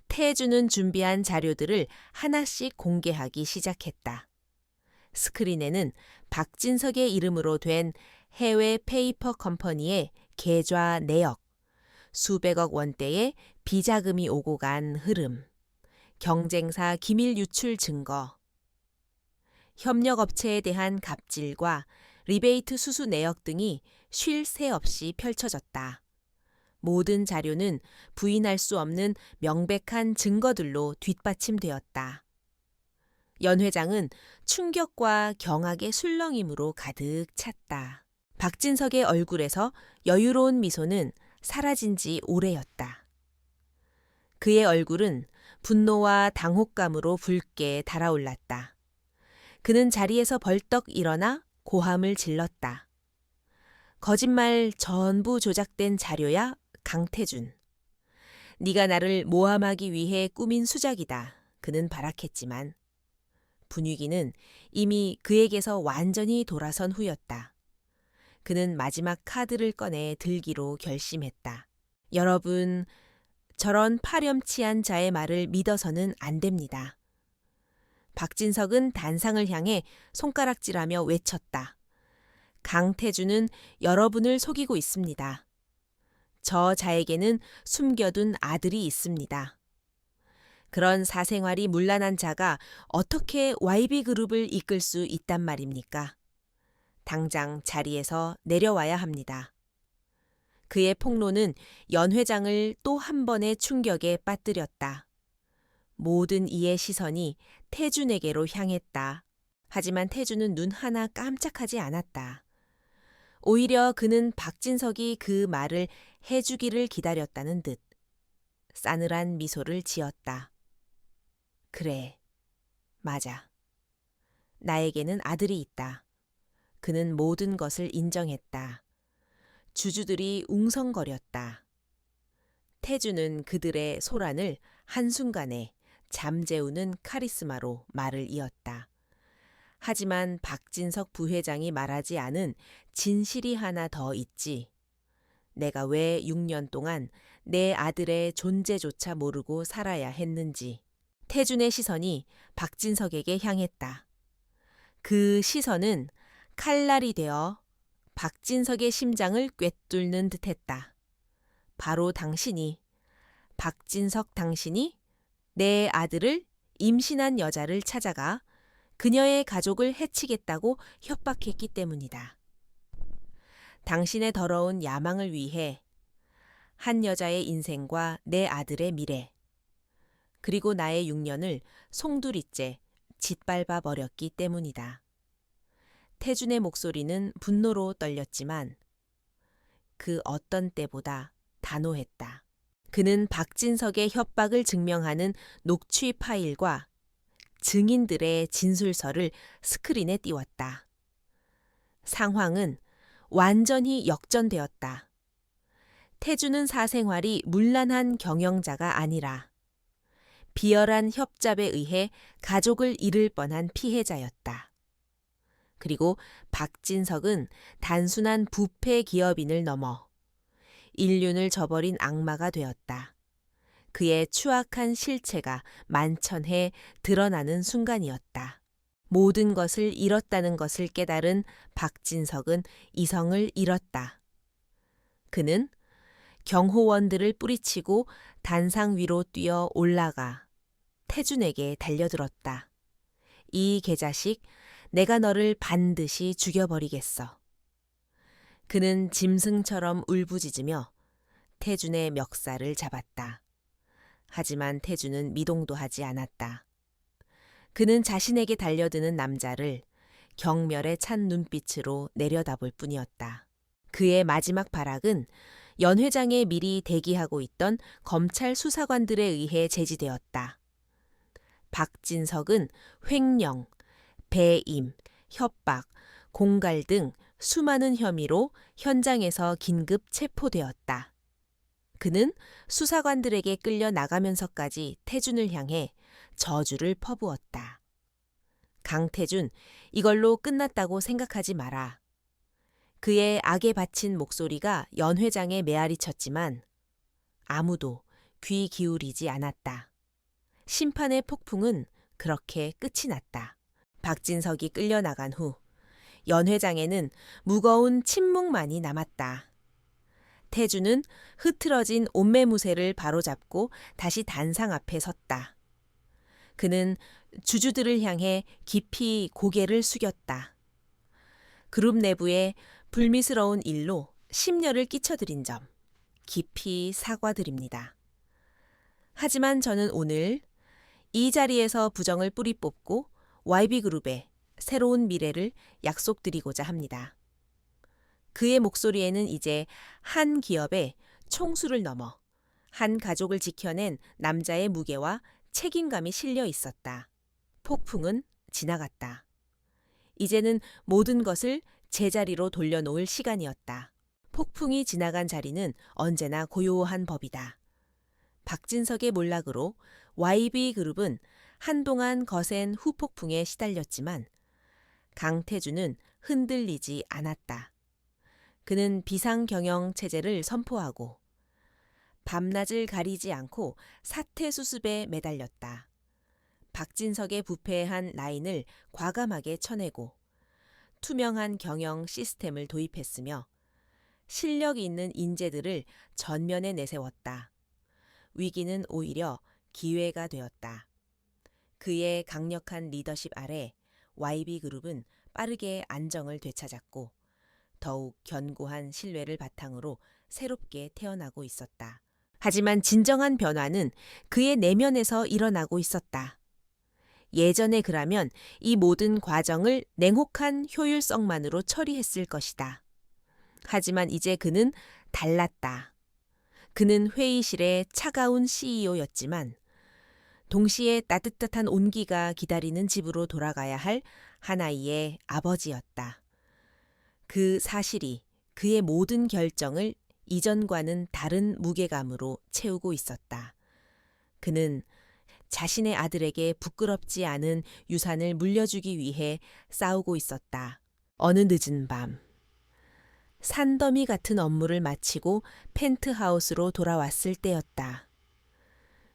태준은 준비한 자료들을 하나씩 공개하기 시작했다. 스크린에는 박진석의 이름으로 된 해외 페이퍼 컴퍼니의 계좌 내역, 수백억 원대의 비자금이 오고 간 흐름, 경쟁사 기밀 유출 증거, 협력업체에 대한 갑질과 리베이트 수수 내역 등이 쉴 새 없이 펼쳐졌다. 모든 자료는 부인할 수 없는 명백한 증거들로 뒷받침되었다. 연 회장은 충격과 경악의 술렁임으로 가득 찼다. 박진석의 얼굴에서 여유로운 미소는 사라진 지 오래였다. 그의 얼굴은 분노와 당혹감으로 붉게 달아올랐다. 그는 자리에서 벌떡 일어나 고함을 질렀다. 거짓말 전부 조작된 자료야, 강태준. 네가 나를 모함하기 위해 꾸민 수작이다. 그는 발악했지만 분위기는 이미 그에게서 완전히 돌아선 후였다. 그는 마지막 카드를 꺼내 들기로 결심했다. 여러분, 저런 파렴치한 자의 말을 믿어서는 안 됩니다. 박진석은 단상을 향해 손가락질하며 외쳤다. 강태준은 여러분을 속이고 있습니다. 저 자에게는 숨겨둔 아들이 있습니다. 그런 사생활이 문란한 자가 어떻게 YB그룹을 이끌 수 있단 말입니까? 당장 자리에서 내려와야 합니다. 그의 폭로는 연 회장을 또 한 번의 충격에 빠뜨렸다. 모든 이의 시선이 태준에게로 향했다. 하지만 태준은 눈 하나 깜짝하지 않았다. 오히려 그는 박진석이 그 말을 해주기를 기다렸다는 듯 싸늘한 미소를 지었다. 그래, 맞아. 나에게는 아들이 있다. 그는 모든 것을 인정했다. 주주들이 웅성거렸다. 태주는 그들의 소란을 한순간에 잠재우는 카리스마로 말을 이었다. 하지만 박진석 부회장이 말하지 않은 진실이 하나 더 있지. 내가 왜 6년 동안 내 아들의 존재조차 모르고 살아야 했는지. 태준의 시선이 박진석에게 향했다. 그 시선은 칼날이 되어 박진석의 심장을 꿰뚫는 듯했다. 바로 박진석 당신이 내 아들을 임신한 여자를 찾아가 그녀의 가족을 해치겠다고 협박했기 때문이다. 당신의 더러운 야망을 위해 한 여자의 인생과 내 아들의 미래, 그리고 나의 6년을 송두리째 짓밟아 버렸기 때문이다. 태준의 목소리는 분노로 떨렸지만 그 어떤 때보다 단호했다. 그는 박진석의 협박을 증명하는 녹취 파일과 증인들의 진술서를 스크린에 띄웠다. 상황은 완전히 역전되었다. 태준은 사생활이 문란한 경영자가 아니라 비열한 협잡에 의해 가족을 잃을 뻔한 피해자였다. 그리고 박진석은 단순한 부패 기업인을 넘어 인륜을 저버린 악마가 되었다. 그의 추악한 실체가 만천해 드러나는 순간이었다. 모든 것을 잃었다는 것을 깨달은 박진석은 이성을 잃었다. 그는 경호원들을 뿌리치고 단상 위로 뛰어 올라가 태준에게 달려들었다. 이 개자식, 내가 너를 반드시 죽여버리겠어. 그는 짐승처럼 울부짖으며 태준의 멱살을 잡았다. 하지만 태준은 미동도 하지 않았다. 그는 자신에게 달려드는 남자를 경멸에 찬 눈빛으로 내려다볼 뿐이었다. 그의 마지막 발악은 연 회장의 미리 대기하고 있던 검찰 수사관들에 의해 제지되었다. 박진석은 횡령, 배임, 협박, 공갈 등 수많은 혐의로 현장에서 긴급 체포되었다. 그는 수사관들에게 끌려 나가면서까지 태준을 향해 저주를 퍼부었다. 강태준, 이걸로 끝났다고 생각하지 마라. 그의 악에 바친 목소리가 연 회장에 메아리 쳤지만 아무도 귀 기울이지 않았다. 심판의 폭풍은 그렇게 끝이 났다. 박진석이 끌려나간 후 연 회장에는 무거운 침묵만이 남았다. 태준은 흐트러진 옷매무새를 바로잡고 다시 단상 앞에 섰다. 그는 주주들을 향해 깊이 고개를 숙였다. 그룹 내부에 불미스러운 일로 심려를 끼쳐드린 점 깊이 사과드립니다. 하지만 저는 오늘 이 자리에서 부정을 뿌리 뽑고 YB그룹의 새로운 미래를 약속드리고자 합니다. 그의 목소리에는 이제 한 기업의 총수를 넘어 한 가족을 지켜낸 남자의 무게와 책임감이 실려 있었다. 폭풍은 지나갔다. 이제는 모든 것을 제자리로 돌려놓을 시간이었다. 폭풍이 지나간 자리는 언제나 고요한 법이다. 박진석의 몰락으로 YB그룹은 한동안 거센 후폭풍에 시달렸지만 강태주는 흔들리지 않았다. 그는 비상경영 체제를 선포하고 밤낮을 가리지 않고 사태 수습에 매달렸다. 박진석의 부패한 라인을 과감하게 쳐내고 투명한 경영 시스템을 도입했으며 실력 있는 인재들을 전면에 내세웠다. 위기는 오히려 기회가 되었다. 그의 강력한 리더십 아래 YB그룹은 빠르게 안정을 되찾았고 더욱 견고한 신뢰를 바탕으로 새롭게 태어나고 있었다. 하지만 진정한 변화는 그의 내면에서 일어나고 있었다. 예전에 그라면 이 모든 과정을 냉혹한 효율성만으로 처리했을 것이다. 하지만 이제 그는 달랐다. 그는 회의실의 차가운 CEO였지만 동시에 따뜻한 온기가 기다리는 집으로 돌아가야 할 한 아이의 아버지였다. 그 사실이 그의 모든 결정을 이전과는 다른 무게감으로 채우고 있었다. 그는 자신의 아들에게 부끄럽지 않은 유산을 물려주기 위해 싸우고 있었다. 어느 늦은 밤, 산더미 같은 업무를 마치고 펜트하우스로 돌아왔을 때였다.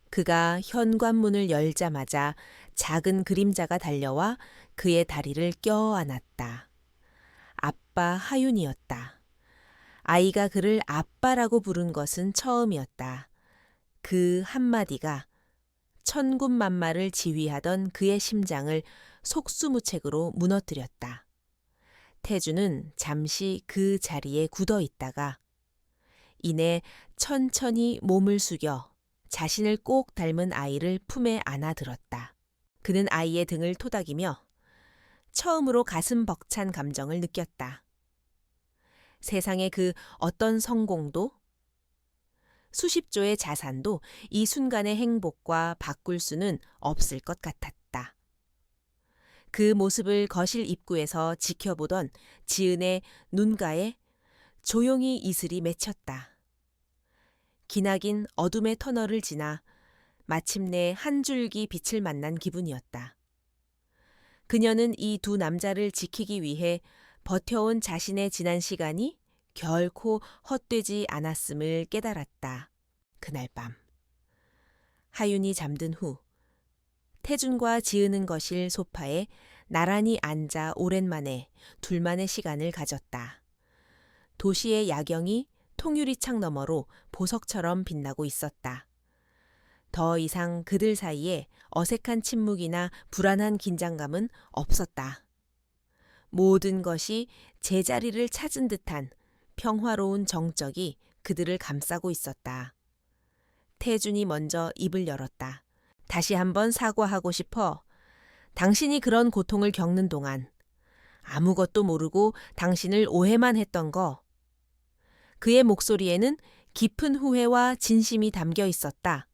그가 현관문을 열자마자 작은 그림자가 달려와 그의 다리를 껴안았다. 아빠 하윤이었다. 아이가 그를 아빠라고 부른 것은 처음이었다. 그 한마디가 천군만마를 지휘하던 그의 심장을 속수무책으로 무너뜨렸다. 태주는 잠시 그 자리에 굳어 있다가 이내 천천히 몸을 숙여 자신을 꼭 닮은 아이를 품에 안아들었다. 그는 아이의 등을 토닥이며 처음으로 가슴 벅찬 감정을 느꼈다. 세상의 그 어떤 성공도 수십조의 자산도 이 순간의 행복과 바꿀 수는 없을 것 같았다. 그 모습을 거실 입구에서 지켜보던 지은의 눈가에 조용히 이슬이 맺혔다. 기나긴 어둠의 터널을 지나 마침내 한 줄기 빛을 만난 기분이었다. 그녀는 이 두 남자를 지키기 위해 버텨온 자신의 지난 시간이 결코 헛되지 않았음을 깨달았다. 그날 밤. 하윤이 잠든 후 태준과 지은은 거실 소파에 나란히 앉아 오랜만에 둘만의 시간을 가졌다. 도시의 야경이 통유리창 너머로 보석처럼 빛나고 있었다. 더 이상 그들 사이에 어색한 침묵이나 불안한 긴장감은 없었다. 모든 것이 제자리를 찾은 듯한 평화로운 정적이 그들을 감싸고 있었다. 태준이 먼저 입을 열었다. 다시 한번 사과하고 싶어. 당신이 그런 고통을 겪는 동안 아무것도 모르고 당신을 오해만 했던 거. 그의 목소리에는 깊은 후회와 진심이 담겨 있었다.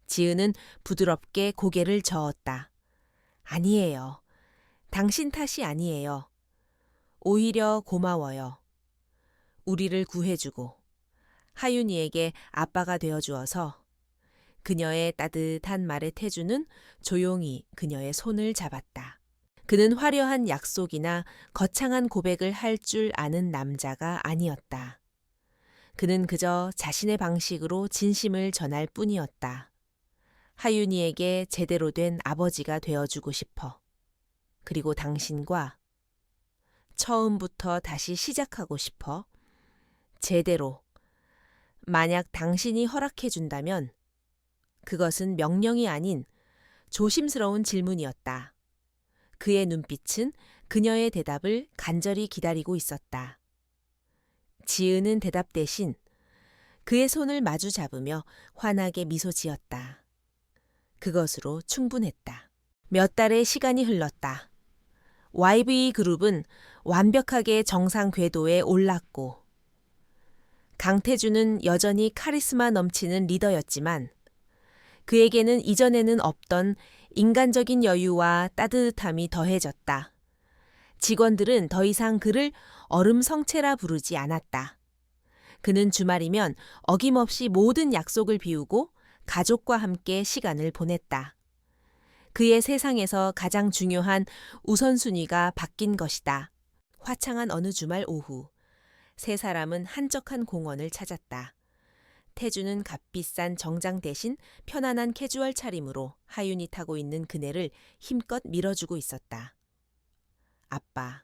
지은은 부드럽게 고개를 저었다. 아니에요. 당신 탓이 아니에요. 오히려 고마워요. 우리를 구해주고 하윤이에게 아빠가 되어주어서. 그녀의 따뜻한 말에 태주는 조용히 그녀의 손을 잡았다. 그는 화려한 약속이나 거창한 고백을 할 줄 아는 남자가 아니었다. 그는 그저 자신의 방식으로 진심을 전할 뿐이었다. 하윤이에게 제대로 된 아버지가 되어주고 싶어. 그리고 당신과 처음부터 다시 시작하고 싶어. 제대로. 만약 당신이 허락해준다면 그것은 명령이 아닌 조심스러운 질문이었다. 그의 눈빛은 그녀의 대답을 간절히 기다리고 있었다. 지은은 대답 대신 그의 손을 마주 잡으며 환하게 미소 지었다. 그것으로 충분했다. 몇 달의 시간이 흘렀다. YB 그룹은 완벽하게 정상 궤도에 올랐고 강태주는 여전히 카리스마 넘치는 리더였지만 그에게는 이전에는 없던 인간적인 여유와 따뜻함이 더해졌다. 직원들은 더 이상 그를 얼음성체라 부르지 않았다. 그는 주말이면 어김없이 모든 약속을 비우고 가족과 함께 시간을 보냈다. 그의 세상에서 가장 중요한 우선순위가 바뀐 것이다. 화창한 어느 주말 오후, 세 사람은 한적한 공원을 찾았다. 태주는 값비싼 정장 대신 편안한 캐주얼 차림으로 하윤이 타고 있는 그네를 힘껏 밀어주고 있었다. 아빠.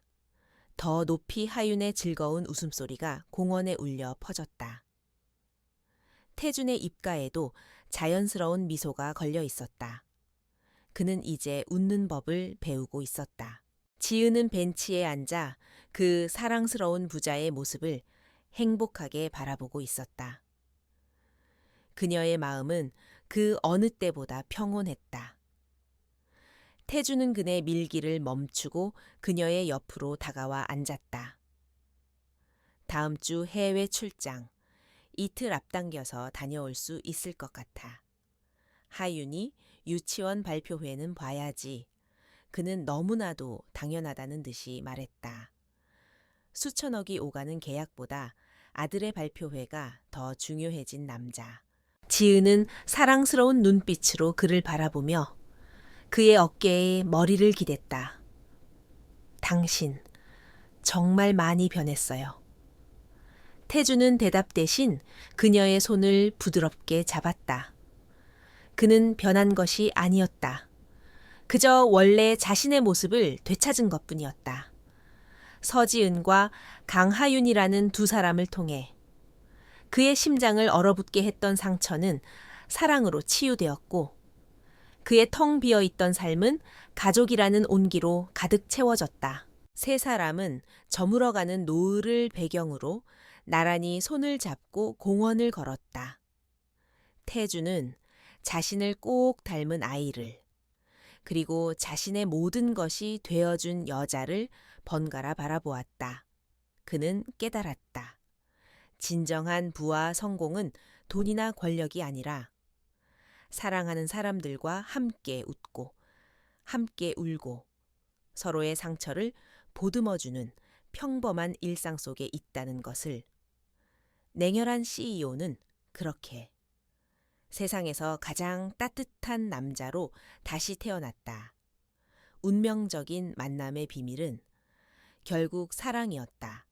더 높이 하윤의 즐거운 웃음소리가 공원에 울려 퍼졌다. 태준의 입가에도 자연스러운 미소가 걸려 있었다. 그는 이제 웃는 법을 배우고 있었다. 지은은 벤치에 앉아 그 사랑스러운 부자의 모습을 행복하게 바라보고 있었다. 그녀의 마음은 그 어느 때보다 평온했다. 태주는 그네 밀기를 멈추고 그녀의 옆으로 다가와 앉았다. 다음 주 해외 출장, 이틀 앞당겨서 다녀올 수 있을 것 같아. 하윤이 유치원 발표회는 봐야지. 그는 너무나도 당연하다는 듯이 말했다. 수천억이 오가는 계약보다 아들의 발표회가 더 중요해진 남자. 지은은 사랑스러운 눈빛으로 그를 바라보며 그의 어깨에 머리를 기댔다. 당신, 정말 많이 변했어요. 태주는 대답 대신 그녀의 손을 부드럽게 잡았다. 그는 변한 것이 아니었다. 그저 원래 자신의 모습을 되찾은 것뿐이었다. 서지은과 강하윤이라는 두 사람을 통해 그의 심장을 얼어붙게 했던 상처는 사랑으로 치유되었고 그의 텅 비어있던 삶은 가족이라는 온기로 가득 채워졌다. 세 사람은 저물어가는 노을을 배경으로 나란히 손을 잡고 공원을 걸었다. 태주는 자신을 꼭 닮은 아이를, 그리고 자신의 모든 것이 되어준 여자를 번갈아 바라보았다. 그는 깨달았다. 진정한 부와 성공은 돈이나 권력이 아니라 사랑하는 사람들과 함께 웃고 함께 울고 서로의 상처를 보듬어주는 평범한 일상 속에 있다는 것을. 냉혈한 CEO는 그렇게 세상에서 가장 따뜻한 남자로 다시 태어났다. 운명적인 만남의 비밀은 결국 사랑이었다.